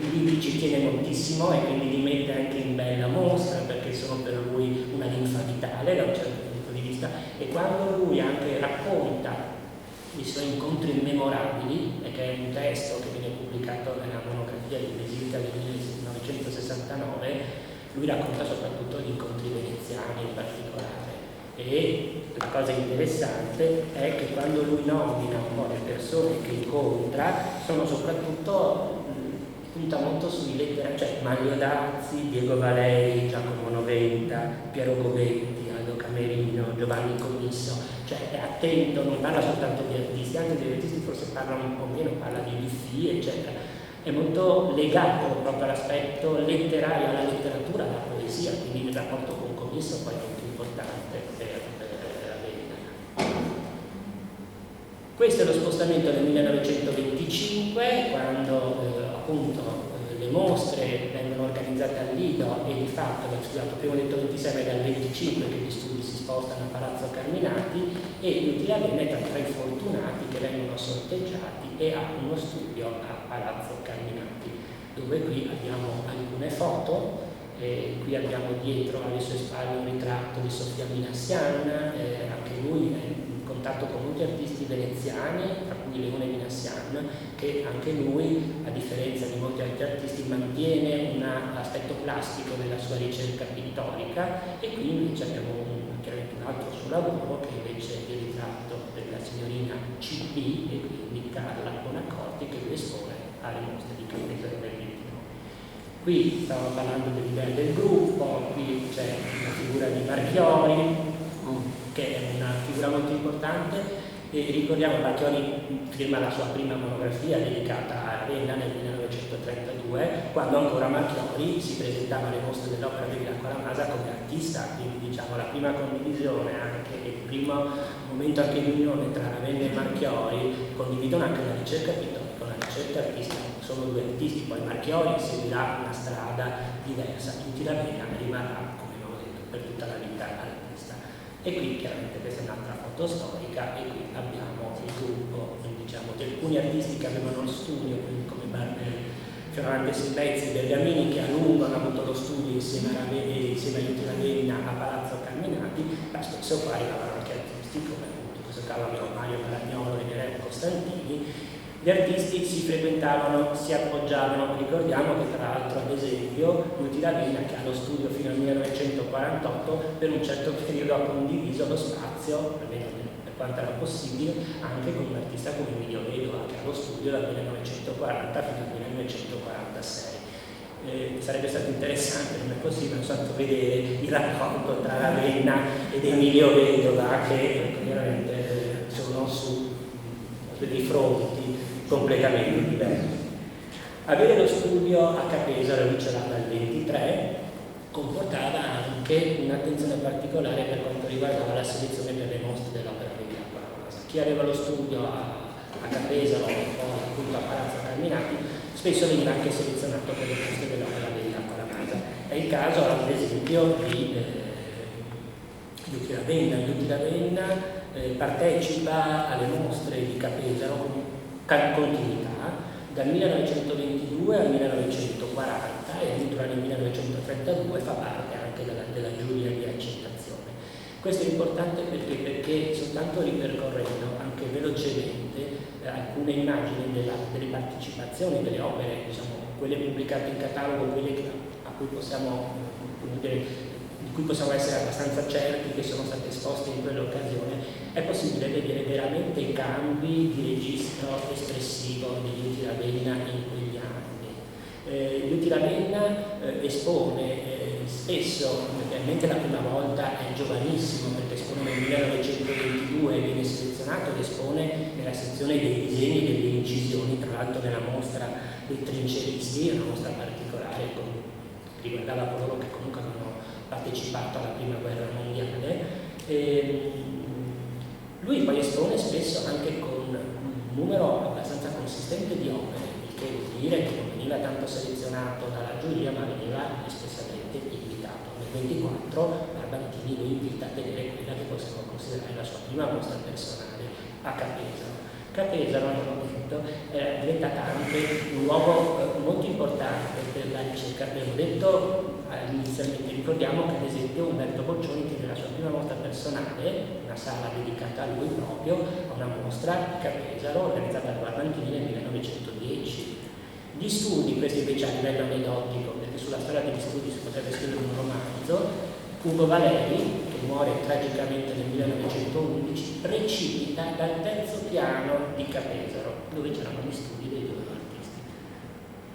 i libri ci tiene moltissimo e quindi li mette anche in bella mostra perché sono per lui una linfa vitale da un certo punto di vista. E quando lui anche racconta i suoi incontri immemorabili, e che è un testo che viene pubblicato nella monografia di Basilica del 1969, lui racconta soprattutto gli incontri veneziani in particolare, E la cosa interessante è che quando lui nomina un po' le persone che incontra, sono soprattutto punta molto sui letterati, cioè Manlio Dazzi, Diego Valeri, Giacomo Noventa, Piero Gobetti, Aldo Camerino, Giovanni Commisso, cioè è attento, non parla soltanto di artisti, anche degli artisti forse parla un po' meno, parla di Diffie, eccetera. È molto legato proprio all'aspetto letterario, alla letteratura, alla poesia, quindi il rapporto con Commisso poi è molto importante per Ravenna. Questo è lo spostamento del 1925, quando appunto le mostre vengono organizzate al Lido e di fatto, scusate, prima ho detto 26, ma è dal 25 che gli studi si spostano a Palazzo Carminati, e Luigi Ravenna è tra i fortunati che vengono sorteggiati e ha uno studio a Palazzo Carminati, dove qui abbiamo alcune foto. Qui abbiamo dietro alle sue spalle un ritratto di Sofia Minassian, anche lui è in contatto con molti artisti veneziani, tra cui Leone Minassian, che anche lui, a differenza di molti altri artisti, mantiene un aspetto plastico della sua ricerca pittorica. E qui invece abbiamo chiaramente un altro suo lavoro, che invece è il ritratto della signorina CP, e quindi Carla Bonaccorti, che lui espone alle mostre di Chiesa del 29. Qui stiamo parlando dell'idea del gruppo, qui c'è la figura di Marchiori, che è una figura molto importante, e ricordiamo Marchiori firma la sua prima monografia dedicata a Ravenna nel 1932, quando ancora Marchiori si presentava alle mostre dell'Opera di Villa Coramasa come artista, quindi diciamo la prima condivisione, anche il primo momento anche di unione tra Ravenna e Marchiori, condividono anche la ricerca pittorica, una ricerca artistica. Sono due artisti, poi Marchiori seguirà una strada diversa, Tutti Ravenna rimarrà, come avevo detto, per tutta la vita artista. E qui chiaramente questa è un'altra foto storica, e qui abbiamo il gruppo, diciamo, di alcuni artisti che avevano lo studio, quindi come Fiorante Silvezzi, Bergamini, che a lungo hanno avuto lo studio insieme a Tutti Ravenna a Palazzo Carminati, ma spesso qua arrivavano anche artisti come in questo caso Mario Calagnolo e Nereo Costantini. Gli artisti si frequentavano, si appoggiavano. Ricordiamo che tra l'altro, ad esempio, Tutti Ravenna, che ha lo studio fino al 1948, per un certo periodo ha condiviso lo spazio, almeno per quanto era possibile, anche con un artista come Emilio Vedova, che ha lo studio dal 1940 fino al 1946. Sarebbe stato interessante, non è possibile, soltanto vedere il rapporto tra Ravenna ed Emilio Vedova, che veramente sono su dei fronti completamente diversi. Avere lo studio a Capesaro, lui ce l'ha dal 23, comportava anche un'attenzione particolare per quanto riguardava la selezione per le mostre dell'Opera di Villa Coramasa. Chi aveva lo studio a Capesaro e poi appunto a Palazzo Carminati spesso veniva anche selezionato per le mostre dell'Opera di Villa Coramasa. È il caso ad esempio di Tutti Ravenna. Tutti Ravenna partecipa alle mostre di Capesaro con continuità dal 1922 al 1940, e addirittura nel 1932 fa parte anche della giuria di accettazione. Questo è importante perché soltanto ripercorrendo anche velocemente alcune immagini delle partecipazioni delle opere, diciamo, quelle pubblicate in catalogo, quelle a cui possiamo di cui possiamo essere abbastanza certi che sono state esposte in quell'occasione, è possibile vedere veramente i cambi di registro espressivo di Tutti Ravenna in quegli anni. Tutti Ravenna espone spesso, ovviamente la prima volta è giovanissimo, perché espone nel 1922, viene selezionato ed espone nella sezione dei disegni e delle incisioni, tra l'altro nella mostra dei trinceristi, una mostra particolare che riguardava coloro che comunque avevano partecipato alla prima guerra mondiale. Lui poi espone spesso anche con un numero abbastanza consistente di opere, il che vuol dire che non veniva tanto selezionato dalla giuria, ma veniva espressamente invitato. Nel 24 Barbantini lo invita a vedere quella che possiamo considerare la sua prima mostra personale a Capesaro. Capesaro, abbiamo detto, è diventata anche un luogo molto importante per la ricerca. Abbiamo detto inizialmente, ricordiamo che ad esempio Umberto Boccioni tiene la sua prima mostra personale, una sala dedicata a lui proprio, a una mostra a Capesaro organizzata da Barbantini nel 1910. Gli studi, questi invece a livello aneddotico, perché sulla storia degli studi si potrebbe scrivere un romanzo, Ugo Valeri, che muore tragicamente nel 1911, precipita dal terzo piano di Capesaro, dove c'erano gli studi dei due artisti.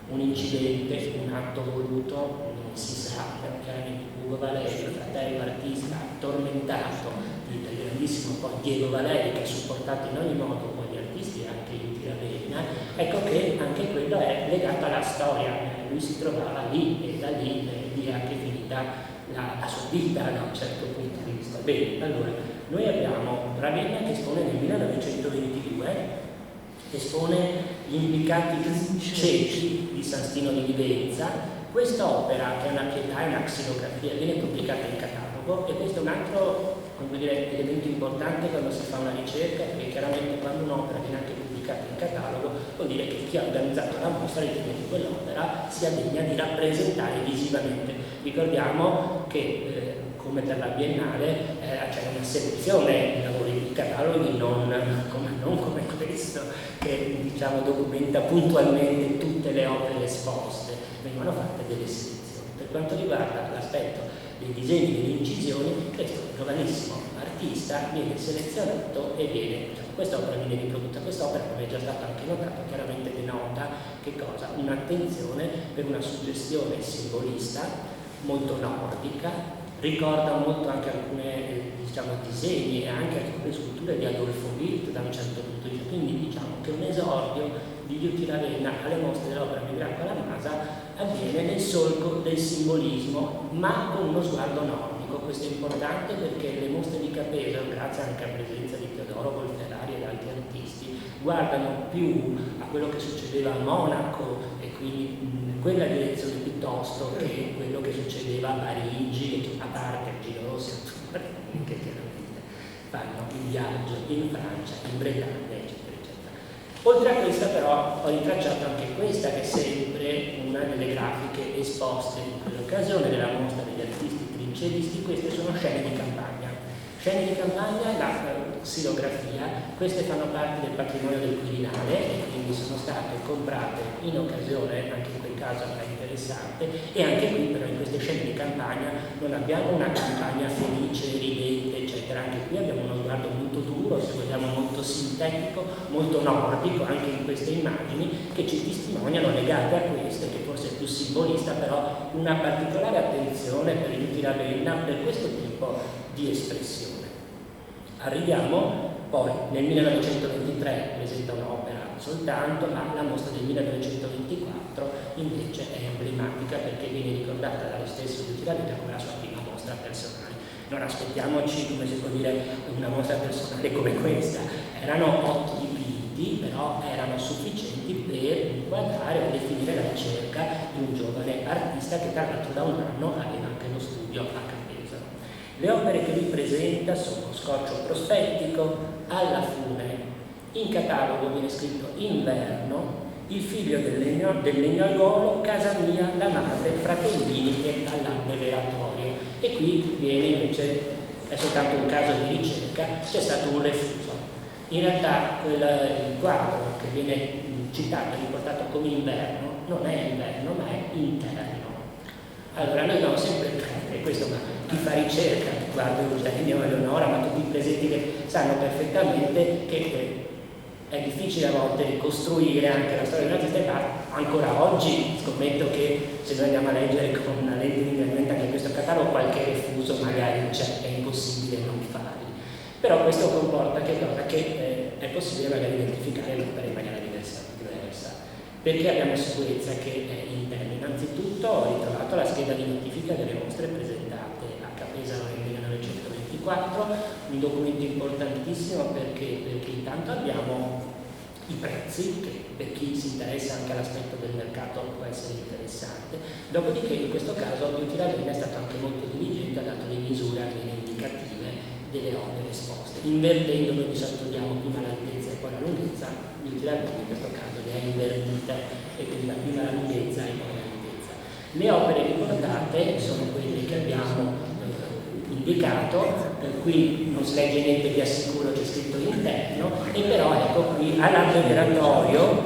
Un incidente, un atto voluto, non si sa, chiaramente Ugo Valeri, fratello artista, tormentato del grandissimo poi Diego Valeri, che ha supportato in ogni modo poi gli artisti, anche Inti Ravenna, ecco che anche quello è legato alla storia. Lui si trovava lì e da lì è anche finita la sua vita da un certo punto di vista. Bene, allora, noi abbiamo Ravenna che espone nel 1922, espone gli Impicati ciechi di San Stino di Livenza. Questa opera, che è una pietà e una xilografia, viene pubblicata in catalogo, e questo è un altro, come dire, elemento importante quando si fa una ricerca, perché chiaramente quando un'opera viene anche pubblicata in catalogo vuol dire che chi ha organizzato la mostra ritiene che quell'opera sia degna di rappresentare visivamente. Ricordiamo che come per la Biennale c'è una selezione di lavori di cataloghi, non come questo, che diciamo documenta puntualmente tutte le opere esposte, vengono fatte delle selezioni. Per quanto riguarda l'aspetto dei disegni, delle incisioni, questo giovanissimo artista viene selezionato e quest'opera viene riprodotta. Quest'opera, come è già stato anche notato, chiaramente denota che cosa? Un'attenzione per una suggestione simbolista molto nordica, ricorda molto anche alcune disegni e anche alcune sculture di Adolfo Witt da un certo punto di vista. Quindi diciamo che un esordio di Liuti Ravenna alle mostre dell'opera di Greco alla Masa avviene nel solco del simbolismo, ma con uno sguardo nordico. Questo è importante perché le mostre di Capesaro, grazie anche alla presenza di Teodoro Colferari ed altri artisti, guardano più a quello che succedeva a Monaco e quindi quella direzione piuttosto che quello che succedeva a Parigi, a parte Gino Rossi, che chiaramente fanno il viaggio in Francia, in Bretagna, eccetera, eccetera. Oltre a questa però ho ritracciato anche questa, che è sempre una delle grafiche esposte in quell'occasione della mostra degli artisti trinceristi. Queste sono scene di campagna. Scene di campagna, la xilografia, queste fanno parte del patrimonio del Quirinale e quindi sono state comprate in occasione, anche in quel caso è interessante, e anche qui però in queste scene di campagna non abbiamo una campagna felice, ridente, eccetera. Anche qui abbiamo uno sguardo molto duro, se vogliamo molto sintetico, molto nordico anche in queste immagini, che ci testimoniano, legate a queste, che forse è più simbolista, però una particolare attenzione per Liuti Ravenna per questo tipo di espressione. Arriviamo poi nel 1923, presenta un'opera soltanto, ma la mostra del 1924 invece è emblematica perché viene ricordata dallo stesso Liuti Ravenna come la sua prima mostra personale. Non aspettiamoci, come si può dire, una mostra personale come questa. Erano 8 dipinti, però erano sufficienti per inquadrare o definire la ricerca di un giovane artista che tra l'altro da un anno aveva anche lo studio a Capesaro. Le opere che lui presenta sono Scorcio prospettico, Alla fune, in catalogo viene scritto Inverno, Il figlio del legnaiolo, Casa mia, la madre, Fratellini e all'abbeveratorio. E qui viene invece, è soltanto un caso di ricerca, c'è stato un refuso. In realtà il quadro che viene citato, riportato come Inverno, non è inverno ma è interno. Allora noi abbiamo sempre, e questo chi fa ricerca, guardo Eugenio e Eleonora, ma tutti i presenti che sanno perfettamente che è difficile a volte ricostruire anche la storia di un artista, e ancora oggi scommetto che se noi andiamo a leggere con una lente di ingrandimento anche questo catalogo qualche refuso magari c'è, è impossibile non farli. Però questo comporta che cosa? Che è possibile magari identificare l'opera in maniera diversa. Perché abbiamo sicurezza che è interna? Innanzitutto ho ritrovato la scheda di notifica delle mostre presentate a Capesaro nel 1924, un documento importantissimo perché intanto abbiamo i prezzi, che per chi si interessa anche all'aspetto del mercato può essere interessante. Dopodiché in questo caso Liuti Ravenna è stato anche molto diligente, ha dato le misure, le indicative delle opere esposte, invertendo, noi di solito diamo prima l'altezza e poi la lunghezza, Liuti Ravenna in questo caso le ha invertite e quindi prima la lunghezza e poi la lunghezza. Le opere ricordate sono quelle che abbiamo indicato, qui non si legge niente, vi assicuro, c'è scritto interno, e però ecco qui all'abbeveratorio,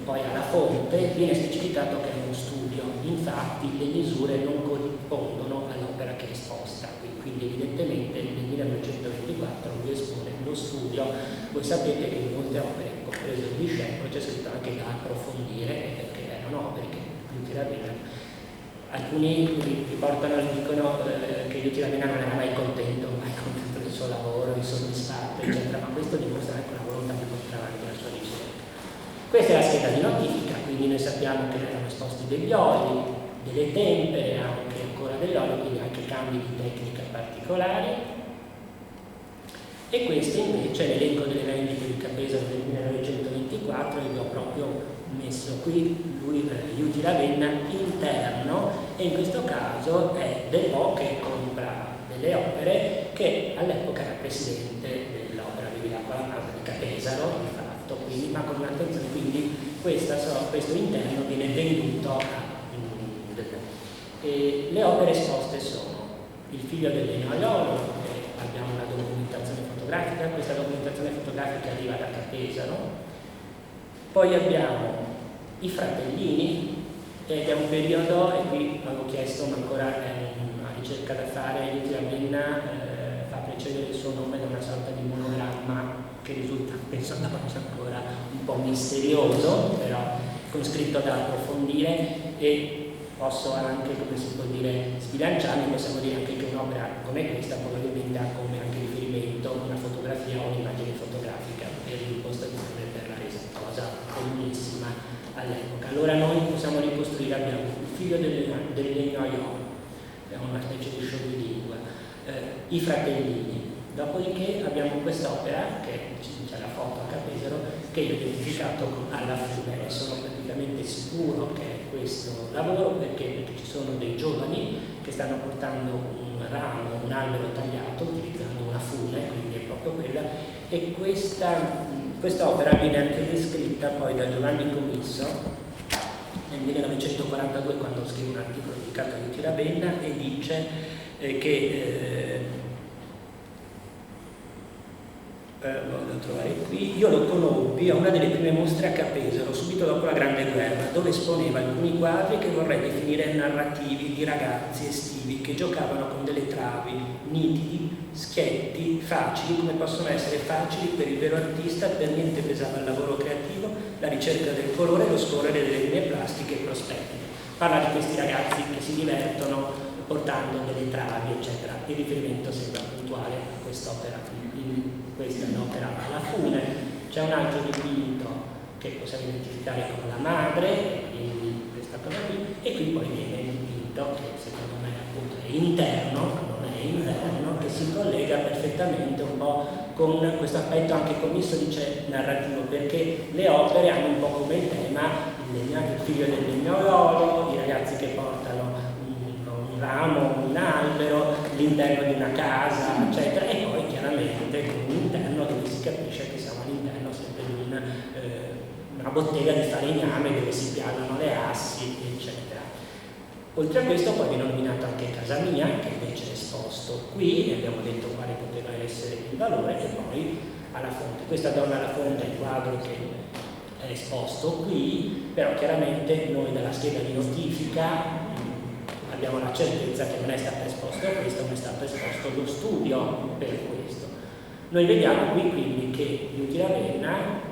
poi alla fonte, viene specificato che è uno studio, infatti le misure non corrispondono all'opera che è esposta, quindi evidentemente voi sapete che in molte opere, compreso il discepolo, c'è scritto anche da approfondire, perché erano opere che Luigi Ravenna, alcuni dicono che Luigi Ravenna non era mai contento del suo lavoro, insoddisfatto, eccetera, ma questo dimostra anche una volontà di portare avanti la sua ricerca. Questa è la scheda di notifica, quindi noi sappiamo che erano esposti degli oli, delle tempere, anche ancora dell'olio, quindi anche cambi di tecnica particolari. E questo invece è l'elenco delle vendite di Capesaro del 1924, e vi ho proprio messo qui Luigi Ravenna interno, e in questo caso è Delvaux che compra delle opere, che all'epoca era presidente dell'opera Bevilacqua La Masa di Capesaro, di fatto, quindi, ma con un'attenzione, quindi questo interno viene venduto a e le opere esposte sono Il figlio del legnaiolo, abbiamo una documentazione fotografica, questa documentazione fotografica arriva da Capesaro. Poi abbiamo I fratellini, ed è un periodo, e qui avevo chiesto, ma ancora è una ricerca da fare, Luigi Ravenna fa precedere il suo nome da una sorta di monogramma che risulta, penso, ancora un po' misterioso, però con scritto da approfondire, e posso anche, come si può dire, sbilanciarmi, possiamo dire anche che un'opera come questa probabilmente ha come anche riferimento una fotografia o un'immagine fotografica per l'impostazione, per la resa, cosa comunissima all'epoca. Allora noi possiamo ricostruire, abbiamo Il figlio del legnaiolo, è una specie di scioglilingua, I fratellini, dopodiché abbiamo quest'opera, che c'è la foto a Capesaro, che io ho identificato alla fine, e sono praticamente sicuro che è questo lavoro, perché ci sono dei giovani che stanno portando un ramo, un albero tagliato utilizzando una fune, quindi è proprio quella, e quest'opera viene anche descritta poi da Giovanni Comisso nel 1942, quando scrive un articolo dedicato a Luigi Ravenna, e dice che voglio trovare qui, io lo conobbi a una delle prime mostre a Capesaro, subito dopo la Grande Guerra, dove esponeva alcuni quadri che vorrei definire narrativi di ragazzi estivi che giocavano con delle travi nitidi, schietti, facili, come possono essere facili per il vero artista. Per niente pesava il lavoro creativo, la ricerca del colore, lo scorrere delle linee plastiche e prospetti. Parla di questi ragazzi che si divertono portando delle travi, eccetera. Il riferimento sembra puntuale a quest'opera. Questa è un'opera alla fune. C'è un altro dipinto che possiamo identificare con la madre, quindi questa cosa qui, e qui poi viene il dipinto che secondo me appunto è interno, non è interno, che si collega perfettamente un po' con questo aspetto anche Comisso dice narrativo, perché le opere hanno un po' come tema il figlio del legnaiolo, i ragazzi che portano un ramo, un albero, l'interno di una casa, eccetera, e poi chiaramente con un interno dove si capisce che siamo all'interno sempre di una bottega di falegname dove si piantano le assi, eccetera. Oltre a questo poi viene nominato anche Casa Mia, che invece è esposto qui, e abbiamo detto quale poteva essere il valore, e poi alla fonte. Questa donna alla fonte è il quadro che è esposto qui, però chiaramente noi dalla scheda di notifica abbiamo la certezza che non è stato esposto a questo, ma è stato esposto lo studio per questo. Noi vediamo qui quindi che Luigi Ravenna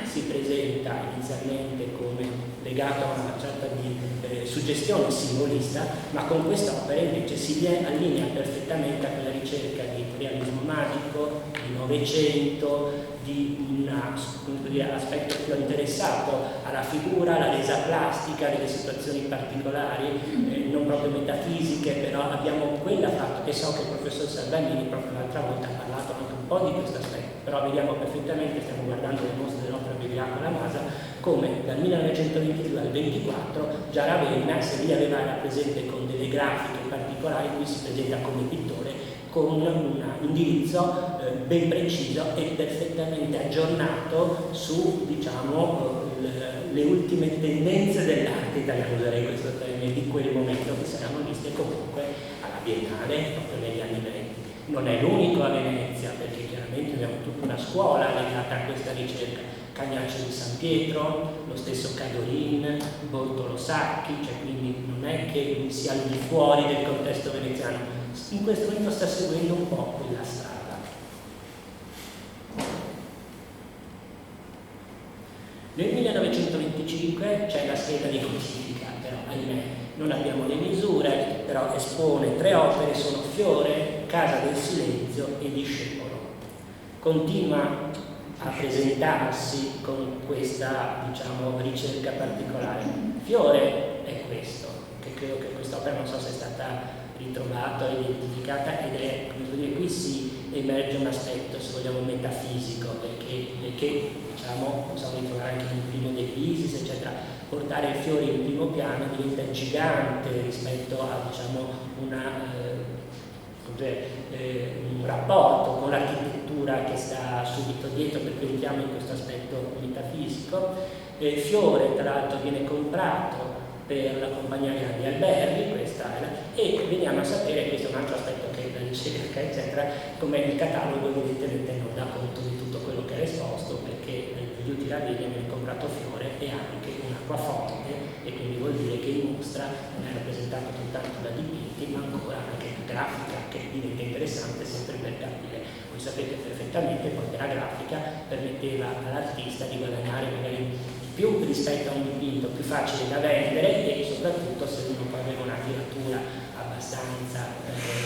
si presenta inizialmente come legato a una sorta di suggestione simbolista, ma con quest'opera invece si allinea perfettamente a quella ricerca di realismo magico, di Novecento, di un aspetto più interessato alla figura, alla resa plastica delle situazioni particolari, non proprio metafisiche, però abbiamo quella fatto, che so che il professor Salvagnini proprio l'altra volta ha parlato anche un po' di questo aspetto, però vediamo perfettamente, stiamo guardando le mostre dell'opera Bevilacqua La Masa, come dal 1922 al 1924 già Ravenna, se lì aveva era presente con delle grafiche particolari, qui si presenta come pittore con un indirizzo ben preciso e perfettamente aggiornato su, diciamo, le ultime tendenze dell'arte italiana, userei questo termine, di quel momento, che saranno viste comunque alla Biennale proprio negli anni 20. Non è l'unico a Venezia, perché chiaramente abbiamo tutta una scuola legata a questa ricerca. Cagnaccio di San Pietro, lo stesso Cadorin, Bortolo Sacchi, cioè quindi non è che lui sia al di fuori del contesto veneziano, in questo momento sta seguendo un po' quella strada. Nel 1925 c'è la scheda di notifica, però ahimè non abbiamo le misure, però espone 3 opere, sono Fiore, Casa del Silenzio e Discepolo. Continua a presentarsi con questa, diciamo, ricerca particolare. Fiore è questo, che credo che quest'opera non so se è stata ritrovata o identificata, ed è, come dire, qui si emerge un aspetto, se vogliamo, metafisico, perché diciamo, possiamo ritrovare anche nel primo De Pisis, eccetera. Portare il fiore in primo piano diventa gigante rispetto a, diciamo, un rapporto con l'architettura che sta subito dietro, per cui entriamo in questo aspetto metafisico. Fiore, tra l'altro, viene comprato per la compagnia Grandi Alberghi, questa è e veniamo a sapere, questo è un altro aspetto che la ricerca, eccetera, come il catalogo evidentemente non dà conto di tutto quello che è esposto, perché negli ultimi Ravenna viene comprato Fiore e anche un acquaforte, e quindi vuol dire che in mostra non è rappresentato soltanto da dipinti, ma ancora anche grafica, che diventa interessante sempre per capire. Voi sapete perfettamente poi che la grafica permetteva all'artista di guadagnare magari più rispetto a un dipinto, più facile da vendere, e soprattutto se uno poi aveva una tiratura abbastanza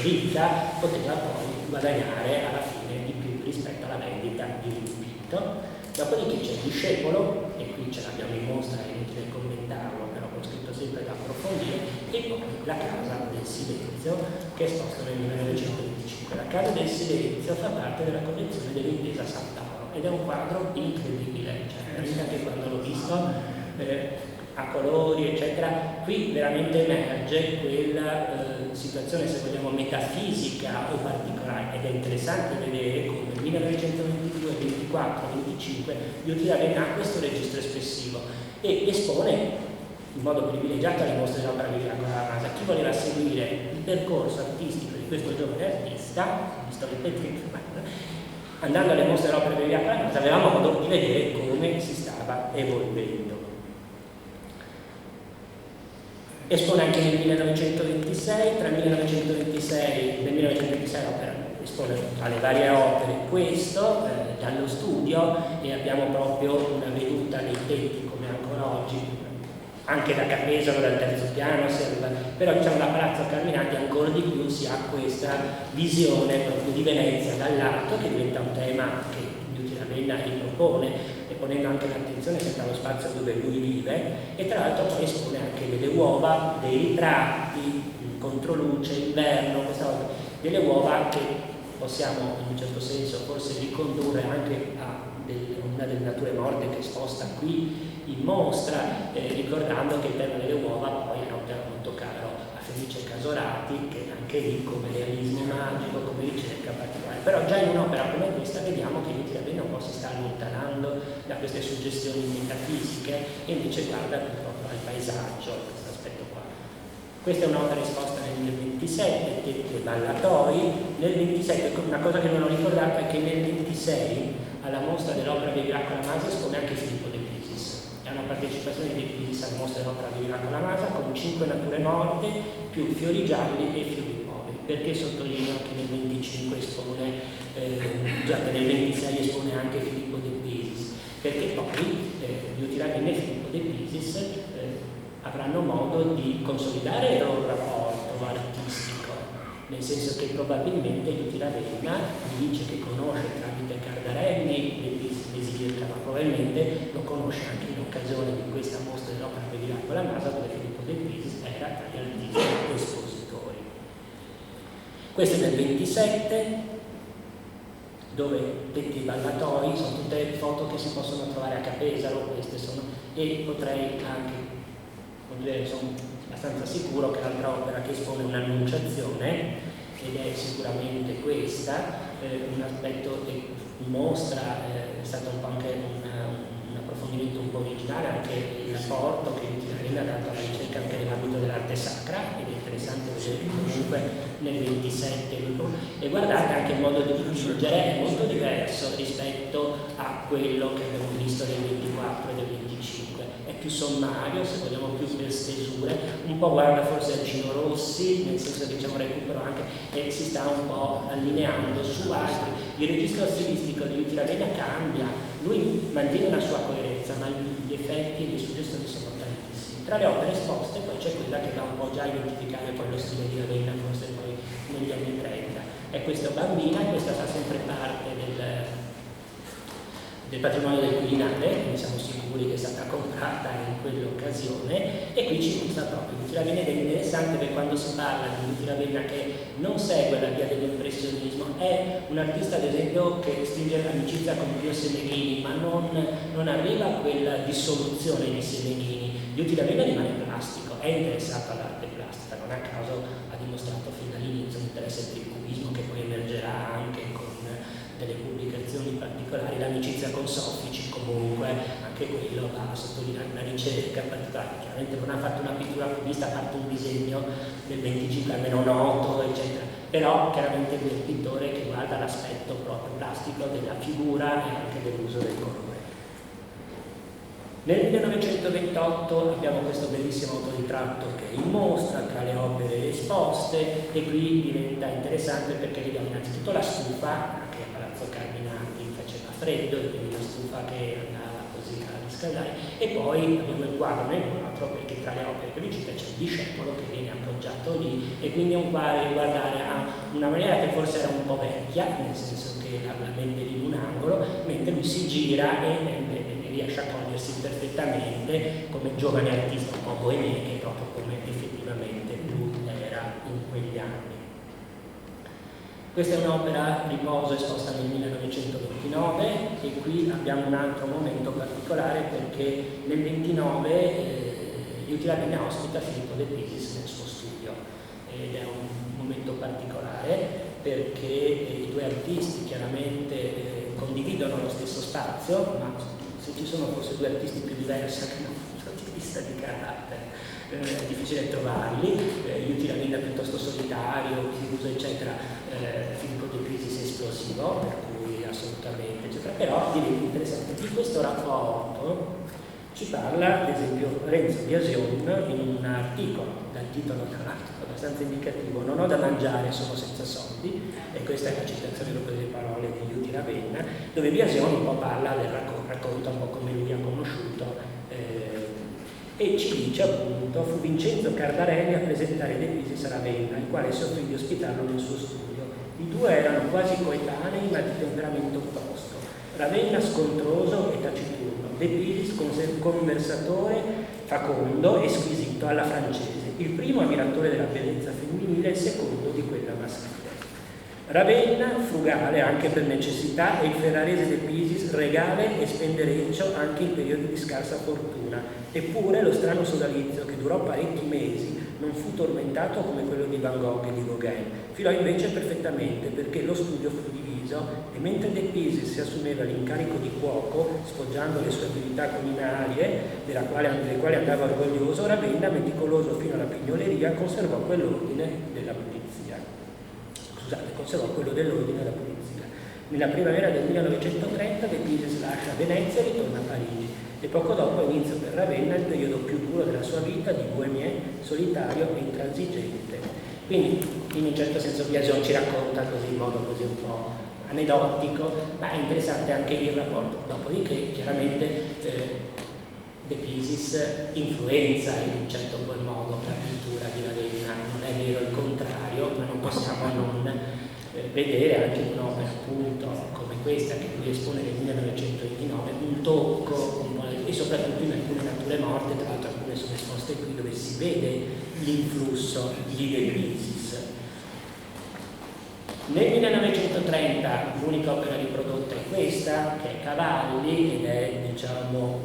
ricca, poteva poi guadagnare alla fine di più rispetto alla vendita di un dipinto. Dopodiché c'è il Discepolo, e qui ce l'abbiamo in mostra, è inutile commentarlo, però ho scritto sempre da approfondire, e poi la Casa del Silenzio, che è esposta nel 1925. La Casa del Silenzio fa parte della collezione dell'Intesa Sant'Auro ed è un quadro incredibile, cioè anche quando l'ho visto a colori, eccetera, qui veramente emerge quella situazione, se vogliamo, metafisica o particolare, ed è interessante vedere come nel 1922, 24, 25 Liuti Ravenna ha questo registro espressivo e espone in modo privilegiato alle mostre dell'opera di Miracolo alla Masa. Chi voleva seguire il percorso artistico di questo giovane artista, visto andando alle mostre dell'opera di Miracolo alla Masa, aveva modo di vedere come si stava evolvendo. Espone anche nel 1926, tra il 1926 e nel 1926 espone alle varie opere questo, dallo studio, e abbiamo proprio una veduta dei tetti come ancora oggi, anche da Capesaro, dal terzo piano, però diciamo da Palazzo Carminati ancora di più si ha questa visione proprio di Venezia dall'alto, che diventa un tema che Liuti Ravenna ripropone, e ponendo anche l'attenzione sempre allo spazio dove lui vive, e tra l'altro poi espone anche delle uova, dei ritratti, controluce, inverno, questa volta delle uova che possiamo in un certo senso forse ricondurre anche a una delle nature morte che sposta qui in mostra, ricordando che il tema delle uova poi era un tema molto caro a Felice Casorati, che anche lì come realismo magico, come ricerca particolare. Però già in un'opera come questa vediamo che Liuti Ravenna un po' si sta allontanando da queste suggestioni metafisiche e invece guarda più proprio al paesaggio, questo aspetto qua. Questa è un'opera esposta nel 27, Tetti e Ballatoi. Nel 27, una cosa che non ho ricordato è che nel 26 alla mostra dell'opera di Miracolo alla Masa espone anche Filippo De Pisis. È una partecipazione di De Pisis alla mostra dell'opera di Miracolo alla Masa con 5 nature morte più fiori gialli e fiori poveri. Perché sottolineo che nel 25 espone, nel 26 espone anche Filippo De Pisis? Perché poi Liuti Ravenna e Filippo De Pisis avranno modo di consolidare il loro rapporto artistico, nel senso che probabilmente Liuti Ravenna dice che conosce tramite Cardarelli De Pisis Basilica, ma probabilmente lo conosce anche in occasione di questa mostra dell'opera di Miracolo alla Masa, dove Filippo De Pisis era tra gli artisti espositori. Questo è nel 27, dove Tetti e Ballatoi sono tutte foto che si possono trovare a Capesaro, queste sono, e potrei anche, sono abbastanza sicuro che l'altra opera che espone un'annunciazione, ed è sicuramente questa, un aspetto che mostra, è stato un po' anche un approfondimento un po' originale, anche il rapporto che Liuti Ravenna ha dato alla ricerca anche nell'ambito dell'arte sacra, ed è interessante vedere che comunque nel 27 e guardate anche il modo di dipingere è molto diverso rispetto a quello che abbiamo visto nel 24 e nel 25, è più sommario, se vogliamo più per stesure, un po' guarda forse a Gino Rossi, nel senso che c'è un recupero anche, e si sta un po' allineando su altri. Il registro stilistico di Liuti Ravenna cambia, lui mantiene una sua coerenza, potenza, ma gli effetti e le suggestioni sono tantissimi. Tra le opere esposte poi c'è quella che va un po' già a identificare poi lo stile di Ravenna, forse poi negli anni 30. È questa Bambina, e questa fa sempre parte del patrimonio del Quirinale, quindi siamo sicuri che è stata comprata in quell'occasione, e qui ci mostra proprio Luigi Ravenna. Ed è interessante che quando si parla di Luigi Ravenna, che non segue la via dell'impressionismo, è un artista ad esempio che stringe l'amicizia con Pio Semeghini, ma non arriva a quella dissoluzione di Semeghini. Luigi Ravenna rimane plastico, è interessato all'arte plastica, non a caso ha dimostrato fin dall'inizio un interesse per il cubismo, che poi emergerà anche con delle pubblicazioni particolari. L'amicizia con Soffici comunque, anche quello va a sottolineare una ricerca particolare. Chiaramente non ha fatto una pittura cubista, ha fatto un disegno del 25 almeno noto, eccetera, però chiaramente lui è un pittore che guarda l'aspetto proprio plastico della figura e anche dell'uso del colore. Nel 1928 abbiamo questo bellissimo autoritratto che è in mostra tra le opere esposte, e qui diventa interessante perché vediamo innanzitutto la stufa, che a Palazzo Carminati faceva freddo, e quindi la stufa che andava così a riscaldare, e poi abbiamo il quadro nel quadro, perché tra le opere che lui cita c'è il discepolo che viene appoggiato lì, e quindi è un quadro di guardare a una maniera che forse era un po' vecchia, nel senso che la mente lì in un angolo, mentre lui si gira e riesce a cogliersi perfettamente come giovane artista un po' bohemien, che è proprio come effettivamente lui era in quegli anni. Questa è un'opera Riposo esposta nel 1929, e qui abbiamo un altro momento particolare perché nel 29 Luigi Ravenna ospita Filippo De Pisis nel suo studio, ed è un momento particolare perché i due artisti chiaramente condividono lo stesso spazio, ma se ci sono forse due artisti più diversi anche da un punto di vista di carattere, è difficile trovarli. Luigi Ravenna piuttosto solitario, chiuso, eccetera, Filippo De Pisis esplosivo, per cui assolutamente, eccetera. Però diventa interessante. Di questo rapporto ci parla, ad esempio, Renzo Biasion in un articolo, dal titolo tra l'altro abbastanza indicativo, "Non ho da mangiare, sono senza soldi", e questa è la citazione proprio delle parole di Luigi Ravenna, dove Biasion un po' parla del racconta un po' come lui ha conosciuto, e ci dice appunto: "Fu Vincenzo Cardarelli a presentare De Pisis a Ravenna, il quale si offrì di ospitarlo nel suo studio. I due erano quasi coetanei, ma di temperamento opposto. Ravenna scontroso e taciturno, De Pisis conversatore, facondo e squisito alla francese, il primo ammiratore della bellezza femminile, il secondo di quella maschile. Ravenna frugale anche per necessità, e il ferrarese De Pisis regale e spendereccio anche in periodi di scarsa fortuna. Eppure lo strano sodalizio, che durò parecchi mesi, non fu tormentato come quello di Van Gogh e di Gauguin. Filò invece perfettamente, perché lo studio fu diviso, e mentre De Pisis si assumeva l'incarico di cuoco, sfoggiando le sue abilità culinarie, delle quali andava orgoglioso, Ravenna, meticoloso fino alla pignoleria, conservò quello dell'ordine della pulizia. Nella primavera del 1930 De Pisis lascia Venezia e ritorna a Parigi, e poco dopo inizia per Ravenna il periodo più duro della sua vita, di bohemien, solitario e intransigente. Quindi, in un certo senso, Biasion ci racconta così in modo così un po' aneddotico, ma è interessante anche il rapporto. Dopodiché, chiaramente, De Pisis influenza in un certo qual modo la pittura di Ravenna, non è vero il contrario, ma non possiamo non vedere anche in un'opera appunto come questa che lui espone nel 1929 un tocco e soprattutto in alcune nature morte, tra l'altro alcune sono esposte qui, dove si vede l'influsso di De Pisis. Nel 1930 l'unica opera riprodotta è questa, che è Cavalli, ed è diciamo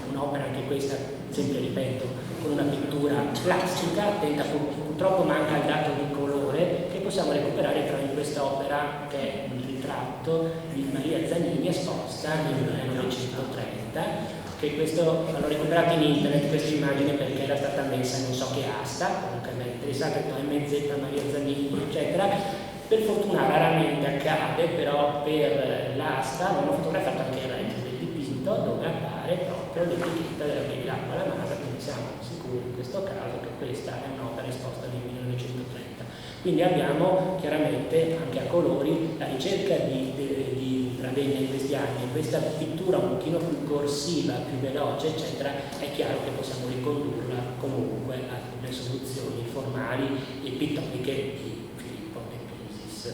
un'opera anche questa, sempre ripeto, con una pittura plastica, attenta, purtroppo manca il dato di colore, che possiamo recuperare però in quest'opera, che è un ritratto di Maria Zanini esposta nel 1930, che questo l'ho recuperato in internet questa immagine perché era stata messa non so che asta, comunque mi è interessata, MZ, Maria Zanini, eccetera. Per fortuna raramente accade, però per l'asta non ho fotografato anche il retro del dipinto, dove appare proprio l'etichetta della Via di L'acqua alla Mara, quindi siamo sicuri in questo caso che questa è un'opera esposta nel 1930. Quindi abbiamo chiaramente anche a colori la ricerca di Ravenna in questi anni, questa pittura un pochino più corsiva, più veloce, eccetera, è chiaro che possiamo ricondurla comunque alle soluzioni formali e pittoriche di Filippo de Pisis.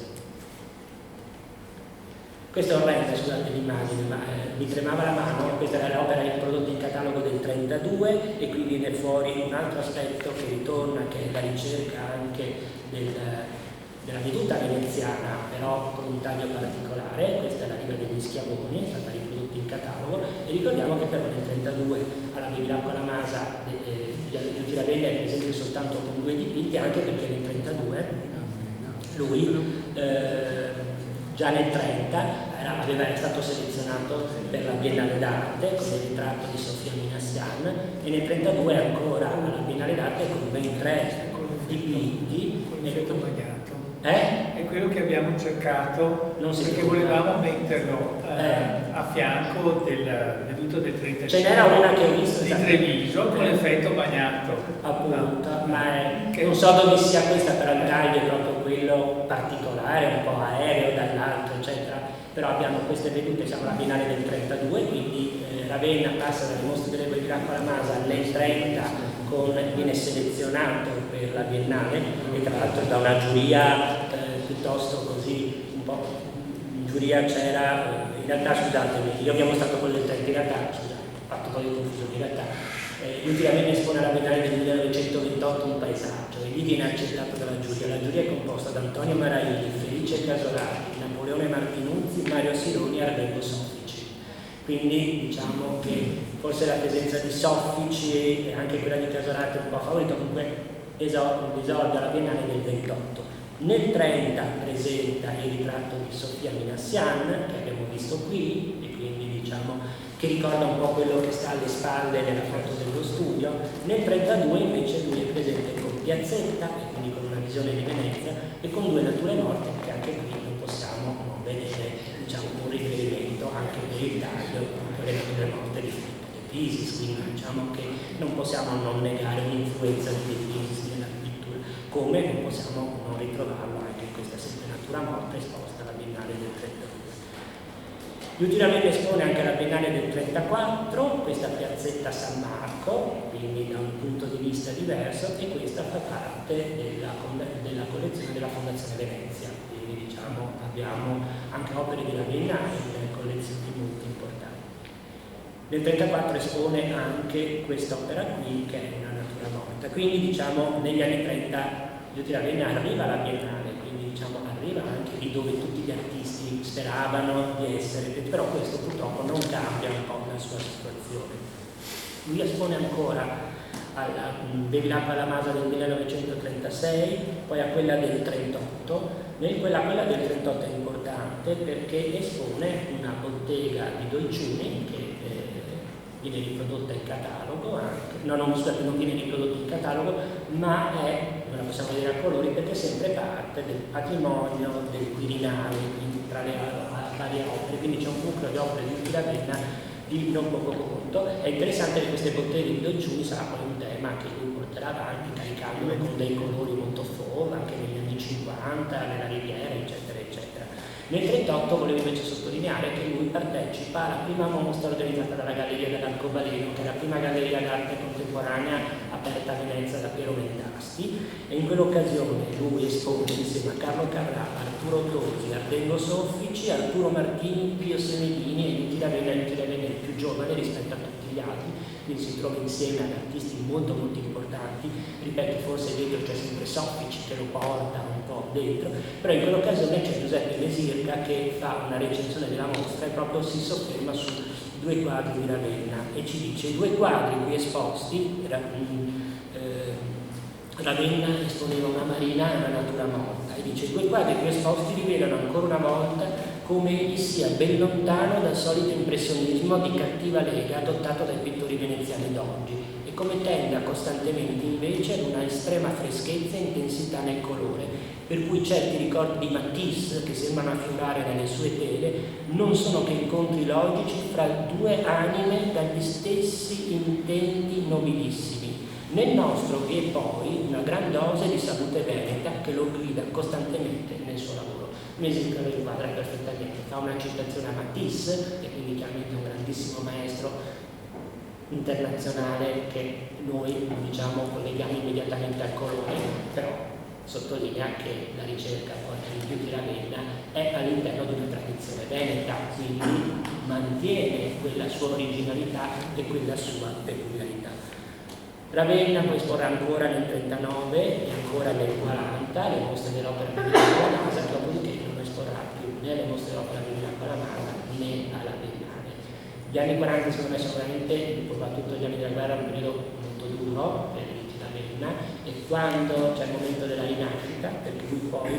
Questo è orrendo, scusate l'immagine, ma mi tremava la mano. Questa era l'opera riprodotta in catalogo del 32 e qui viene fuori un altro aspetto che ritorna, che è la ricerca anche della veduta veneziana, però con un taglio particolare. Questa è la riga degli Schiavoni, è stata riprodotta in catalogo, e ricordiamo che però nel 32 alla Bevilacqua la Masa di Ravenna è presente soltanto con 2 dipinti, anche perché nel 32 lui già nel 30 era stato selezionato per la Biennale d'Arte con il ritratto di Sofia Minassian, e nel 32 ancora alla Biennale d'Arte con ben 3 dipinti.
È quello che abbiamo cercato, perché volevamo metterlo a fianco del veduto del 35
ce n'era una che ho visto
di Treviso con l'effetto bagnato,
appunto, ma non so dove sia questa, però il taglio è proprio quello particolare, un po' aereo dall'alto, eccetera. Però abbiamo queste vedute, siamo alla Biennale del 32, quindi Ravenna passa dalle mostre delle Bevilacqua alla Masa nel 30, viene selezionato per la Biennale, e tra l'altro da una giuria piuttosto così, un po', in giuria c'era, in realtà scusatemi, io abbiamo stato con del 30 in realtà, scusate, ho fatto un po' di confusione, in realtà Luigi Ravenna espone alla Biennale del 1928 un paesaggio, e lì viene accettato dalla giuria. La giuria è composta da Antonio Maraini, Felice Casolari, Napoleone Martinuzzi, Mario Sironi e Ardengo Soffici. Quindi diciamo che forse la presenza di Soffici e anche quella di Casolari è un po' favorito, comunque esordia la Biennale del 28. Nel 30 presenta il ritratto di Sofia Minassian, che abbiamo visto qui, e quindi diciamo che ricorda un po' quello che sta alle spalle della foto dello studio. Nel 32 invece lui è presente con Piazzetta, e quindi con una visione di Venezia, e con 2 nature morte, che anche qui non possiamo non vedere, diciamo, un riferimento anche per il taglio alle nature morte di Filippo de Pisis, quindi diciamo che non possiamo non negare un'influenza di De Pisis nella pittura, come non possiamo non ritrovarlo anche in questa sempre natura morta esposta alla Biennale del 32. Luigi Ravenna espone anche alla Biennale del 34 questa Piazzetta San Marco, quindi da un punto di vista diverso, e questa fa parte della collezione della Fondazione Venezia, quindi diciamo abbiamo anche opere di Ravenna in collezioni molto importanti. Nel 34 espone anche quest'opera qui, che è una natura morta, quindi diciamo negli anni 30 Luigi Ravenna arriva alla Biennale, quindi diciamo arriva anche lì dove tutti gli artisti speravano di essere, però questo purtroppo non cambia un po' la sua situazione. Lui espone ancora alla Bevilacqua alla Masa del 1936, poi a quella del 38. Quella del 38 è importante perché espone una bottega di dolciumi che viene riprodotta in catalogo anche. Non viene riprodotta in catalogo, ma non la possiamo vedere a colori perché è sempre parte del patrimonio del Quirinale, quindi tra le varie opere, quindi c'è un nucleo di opere di Ravenna di non poco conto. È interessante che queste botteghe di dolciumi sarà poi un tema che lui porterà avanti, caricandole con dei colori molto forti, anche negli anni 50, nella Riviera, eccetera, eccetera. Nel 1938 volevo invece sottolineare che lui partecipa alla prima mostra organizzata dalla Galleria dell'Arcobaleno, che è la prima galleria d'arte contemporanea aperta a Venezia da Piero Mendasti, e in quell'occasione lui espone insieme a Carlo Carrà, Arturo Tosi, Ardengo Soffici, Arturo Martini, Pio Semedini e Luigi Ravenna. Luigi Ravenna è il più giovane rispetto a tutti gli altri, quindi si trova insieme ad artisti molto molto importanti. Ripeto, forse dentro c'è sempre Soffici che lo porta un po' dentro, però in quell'occasione c'è Giuseppe Mesirca che fa una recensione della mostra e proprio si sofferma su 2 quadri di Ravenna e ci dice: i 2 quadri qui esposti, Ravenna esponeva una marina e una natura morta, e dice: i 2 quadri qui esposti rivelano ancora una volta come egli sia ben lontano dal solito impressionismo di cattiva lega adottato dai pittori veneziani d'oggi, e come tenda costantemente invece ad una estrema freschezza e intensità nel colore, per cui certi ricordi di Matisse che sembrano affiorare nelle sue tele non sono che incontri logici fra 2 anime dagli stessi intenti nobilissimi. Nel nostro vi è poi una gran dose di salute veneta che lo guida costantemente nel suo lavoro. Mesic lo inquadra perfettamente, fa una citazione a Matisse, che quindi chiaramente è un grandissimo maestro internazionale che noi colleghiamo immediatamente al colore, però sottolinea che la ricerca poi dei rifiuti Ravenna è all'interno di una tradizione veneta, quindi mantiene quella sua originalità e quella sua peculiarità. Ravenna poi esporrà ancora nel 39 e ancora nel 40 le mostre dell'opera della NASA, dopodiché non esporrà più né le mostre dell'opera della NASA né alla Biennale. Gli anni 40 secondo me sono veramente, soprattutto gli anni della guerra, un periodo molto duro per Ravenna, e quando c'è il momento della rinascita, perché lui poi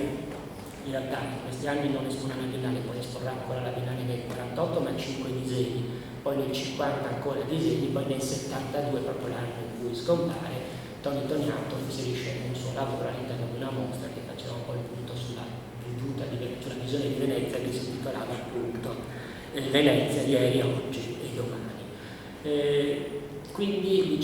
in realtà in questi anni non espone alla Biennale, poi esporrà ancora la Biennale nel 48, ma 5 disegni, poi nel 50 ancora disegni, poi nel 72, proprio l'anno in cui scompare, Toni Toniato inserisce un suo lavoro all'interno di una mostra che faceva un po' il punto sulla visione di Venezia, che si intitolava appunto Venezia ieri, oggi e domani. Quindi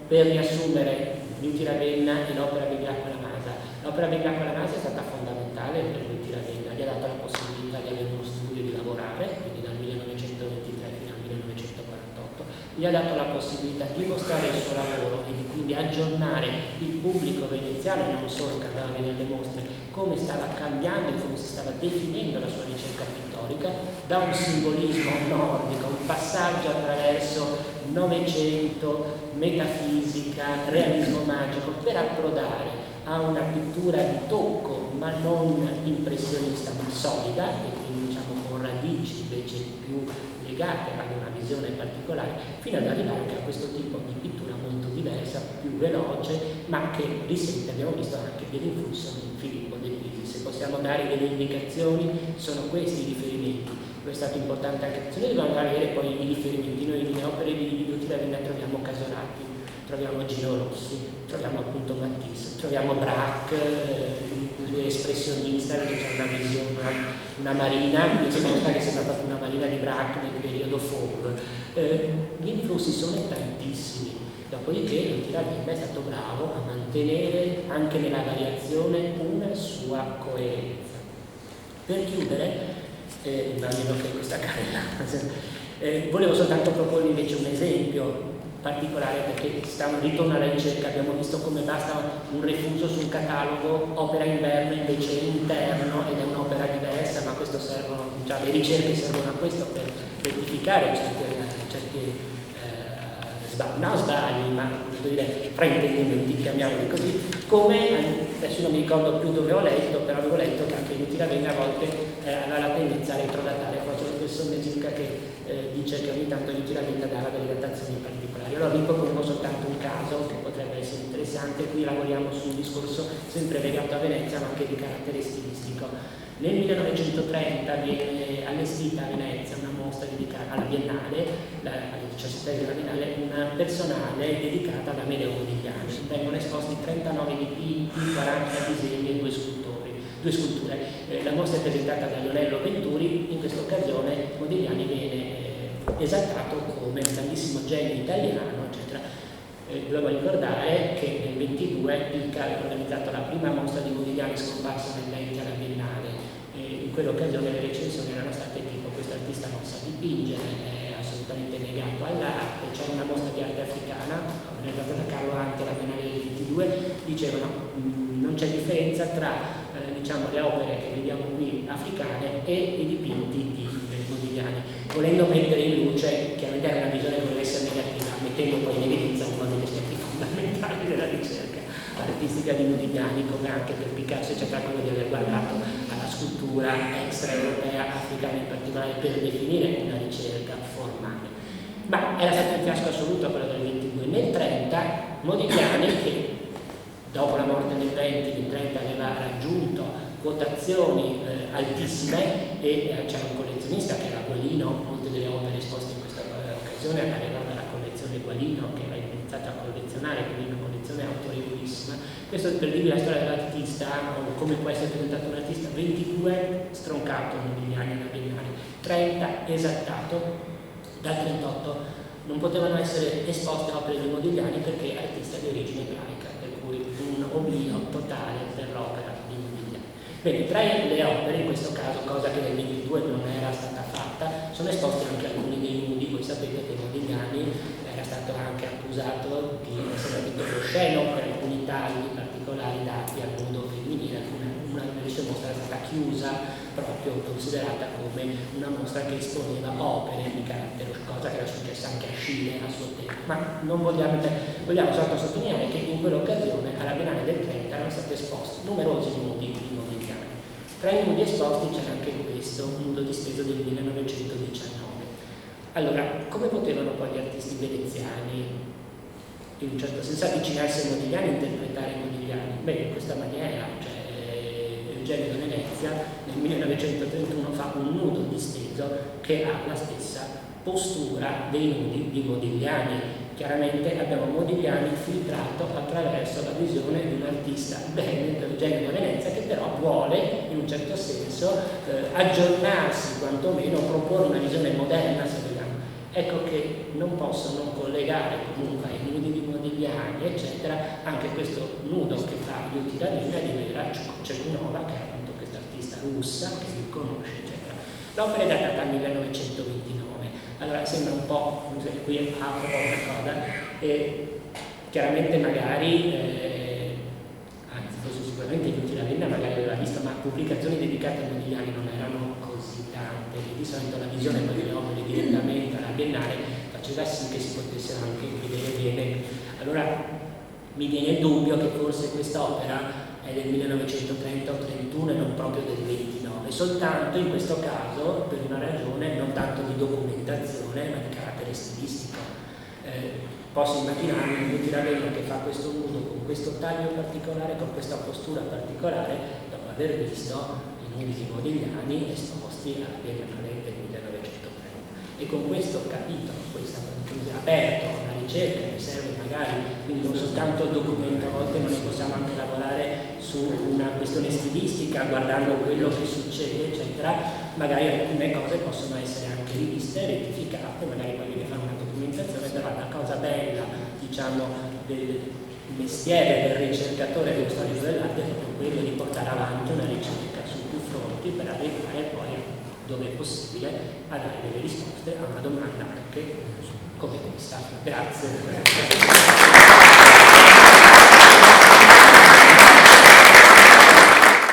per riassumere, Luigi Ravenna e l'opera Bevilacqua La Masa. L'opera Bevilacqua La Masa è stata fondamentale per Luigi Ravenna, gli ha dato la possibilità di avere uno studio di lavorare, quindi dal 1923 fino al 1948, gli ha dato la possibilità di mostrare il suo lavoro e di quindi aggiornare il pubblico veneziano, e non solo che andava a vedere le mostre, come stava cambiando e come si stava definendo la sua ricerca pittorica, da un simbolismo nordico, un passaggio attraverso Novecento, metafisica, realismo magico, per approdare a una pittura di tocco ma non impressionista ma solida, e quindi con radici invece più legate ad una visione particolare, fino ad arrivare anche a questo tipo di pittura molto diversa, più veloce, ma che risente, abbiamo visto, anche dell'influsso di Filippo De Pisi. Se possiamo dare delle indicazioni, sono questi i riferimenti. Questo è stato importante anche, se noi dobbiamo vedere poi i riferimenti, noi nelle opere di Luigi Ravenna troviamo Casolati, troviamo Gino Rossi, troviamo appunto Matisse, troviamo Braque, espressionista, che c'è una visione, una marina, mi sembra che sia stata una marina di Braque nel periodo Fauve. Gli influssi sono tantissimi, dopodiché Luigi Ravenna è stato bravo a mantenere anche nella variazione una sua coerenza. Per chiudere, immagino che questa carrella volevo soltanto proporre invece un esempio particolare, perché ritorno alla ricerca, abbiamo visto come basta un refuso sul catalogo, opera inverno invece interno, ed è un'opera diversa, ma questo servono, le ricerche servono a questo, per rettificare certi sbagli, ma fraintendimenti, chiamiamoli così, come adesso non mi ricordo più dove ho letto, però avevo letto che anche Luigi Ravenna a volte aveva la tendenza a retrodatare, proprio la persona che dice che ogni tanto Luigi Ravenna dava delle datazioni particolari. Allora vi propongo soltanto un caso che potrebbe essere interessante. Qui lavoriamo su un discorso sempre legato a Venezia, ma anche di carattere stilistico. Nel 1930 viene allestita a Venezia una mostra dedicata alla Biennale, alla 17ª Biennale, una personale dedicata ad Amedeo Modigliani. Vengono esposti 39 dipinti, 40 disegni e 2 sculture. La mostra è presentata da Lionello Venturi. In questa occasione Modigliani viene esaltato come un grandissimo genio italiano, eccetera. Dobbiamo ricordare che nel 22 Pica ha organizzato la prima mostra di Modigliani scomparso nell'ente alla Biennale. In quell'occasione le recensioni erano state tipo: questo artista non sa dipingere, è assolutamente negato all'arte. C'era una mostra di arte africana organizzata da Carlo Ante alla Biennale del 22, dicevano non c'è differenza tra le opere che vediamo qui africane e i dipinti di Modigliani, volendo mettere in luce, chiaramente era una visione che voleva essere negativa, mettendo poi in evidenza uno degli aspetti fondamentali della ricerca artistica di Modigliani, come anche per Picasso, eccetera, quello di aver guardato alla scultura extraeuropea, africana in particolare, per definire una ricerca formale. Ma era stato un fiasco assoluto quello del 22. Nel 30 Modigliani, che dopo la morte del 20, nel 30 aveva raggiunto quotazioni altissime, e c'era un collezionista che era Gualino. Molte delle opere esposte in questa occasione arrivavano dalla collezione Gualino, che era iniziata a collezionare, quindi una collezione autorevolissima. Questo per dirvi la storia dell'artista, come può essere presentato un artista. 22 stroncato Modigliani alla Biennale, 30 esaltato. Dal 38 non potevano essere esposte opere di Modigliani perché artista di origine ebraica, per cui un oblio totale per l'opera di Modigliani.
Bene, tra le opere, in questo caso, cosa che nel 22 non era stata fatta, sono esposti anche alcuni dei nudi. Voi sapete che Modigliani era stato anche accusato di essere adito osceno per alcuni tagli particolari dati al nudo femminile. Una delle sue mostre era stata chiusa, proprio considerata come una mostra che esponeva opere di carattere, cosa che era successa anche a Schiele a suo tempo. Ma non vogliamo solo sottolineare che in quell'occasione alla Biennale del 30 erano stati esposti numerosi nudi di Modigliani. Tra i nudi esposti c'era anche questo, un nudo disteso del 1919. Allora, come potevano poi gli artisti veneziani, in un certo senso, avvicinarsi a Modigliani e interpretare Modigliani? Beh, in questa maniera, Eugenio da Venezia nel 1931 fa un nudo disteso che ha la stessa postura dei nudi di Modigliani. Chiaramente abbiamo Modigliani filtrato attraverso la visione di un artista veneto, Eugenio da Venezia, che però vuole in un certo senso aggiornarsi, quantomeno proporre una visione moderna, se vogliamo. Ecco che non posso non collegare comunque ai nudi di Modigliani, eccetera, anche questo nudo che fa Liuti Ravenna di Vera Cekunova, che è appunto questa artista russa che lui conosce, eccetera. L'opera è datata al 1929. Allora sembra un po', qui apro una cosa, chiaramente magari, anzi forse sicuramente Liuti Ravenna magari aveva visto, ma pubblicazioni dedicate a Modigliani non erano così tante, e di solito la visione poi delle opere direttamente alla Biennale faceva sì che si potessero anche vedere bene. Allora mi viene il dubbio che forse quest'opera è del 1930 o 31 e non proprio del 29, soltanto in questo caso per una ragione non tanto di documentazione ma di carattere stilistico. Posso immaginarmi Liuti Ravenna che fa questo nudo con questo taglio particolare, con questa postura particolare, dopo aver visto i nudi di Modigliani esposti alla Biennale del 1930. E con questo capitolo, questa aperto a una ricerca che serve magari, quindi non soltanto il documento, a volte noi possiamo anche lavorare su una questione stilistica guardando quello che succede, eccetera, magari alcune cose possono essere anche riviste, rettificate, magari poi viene fare una documentazione, però la cosa bella, diciamo, del mestiere del ricercatore dello storico dell'arte è proprio quello di portare avanti una ricerca su più fronti per arrivare poi, dove è possibile, a dare delle risposte a una domanda anche come questa. Grazie.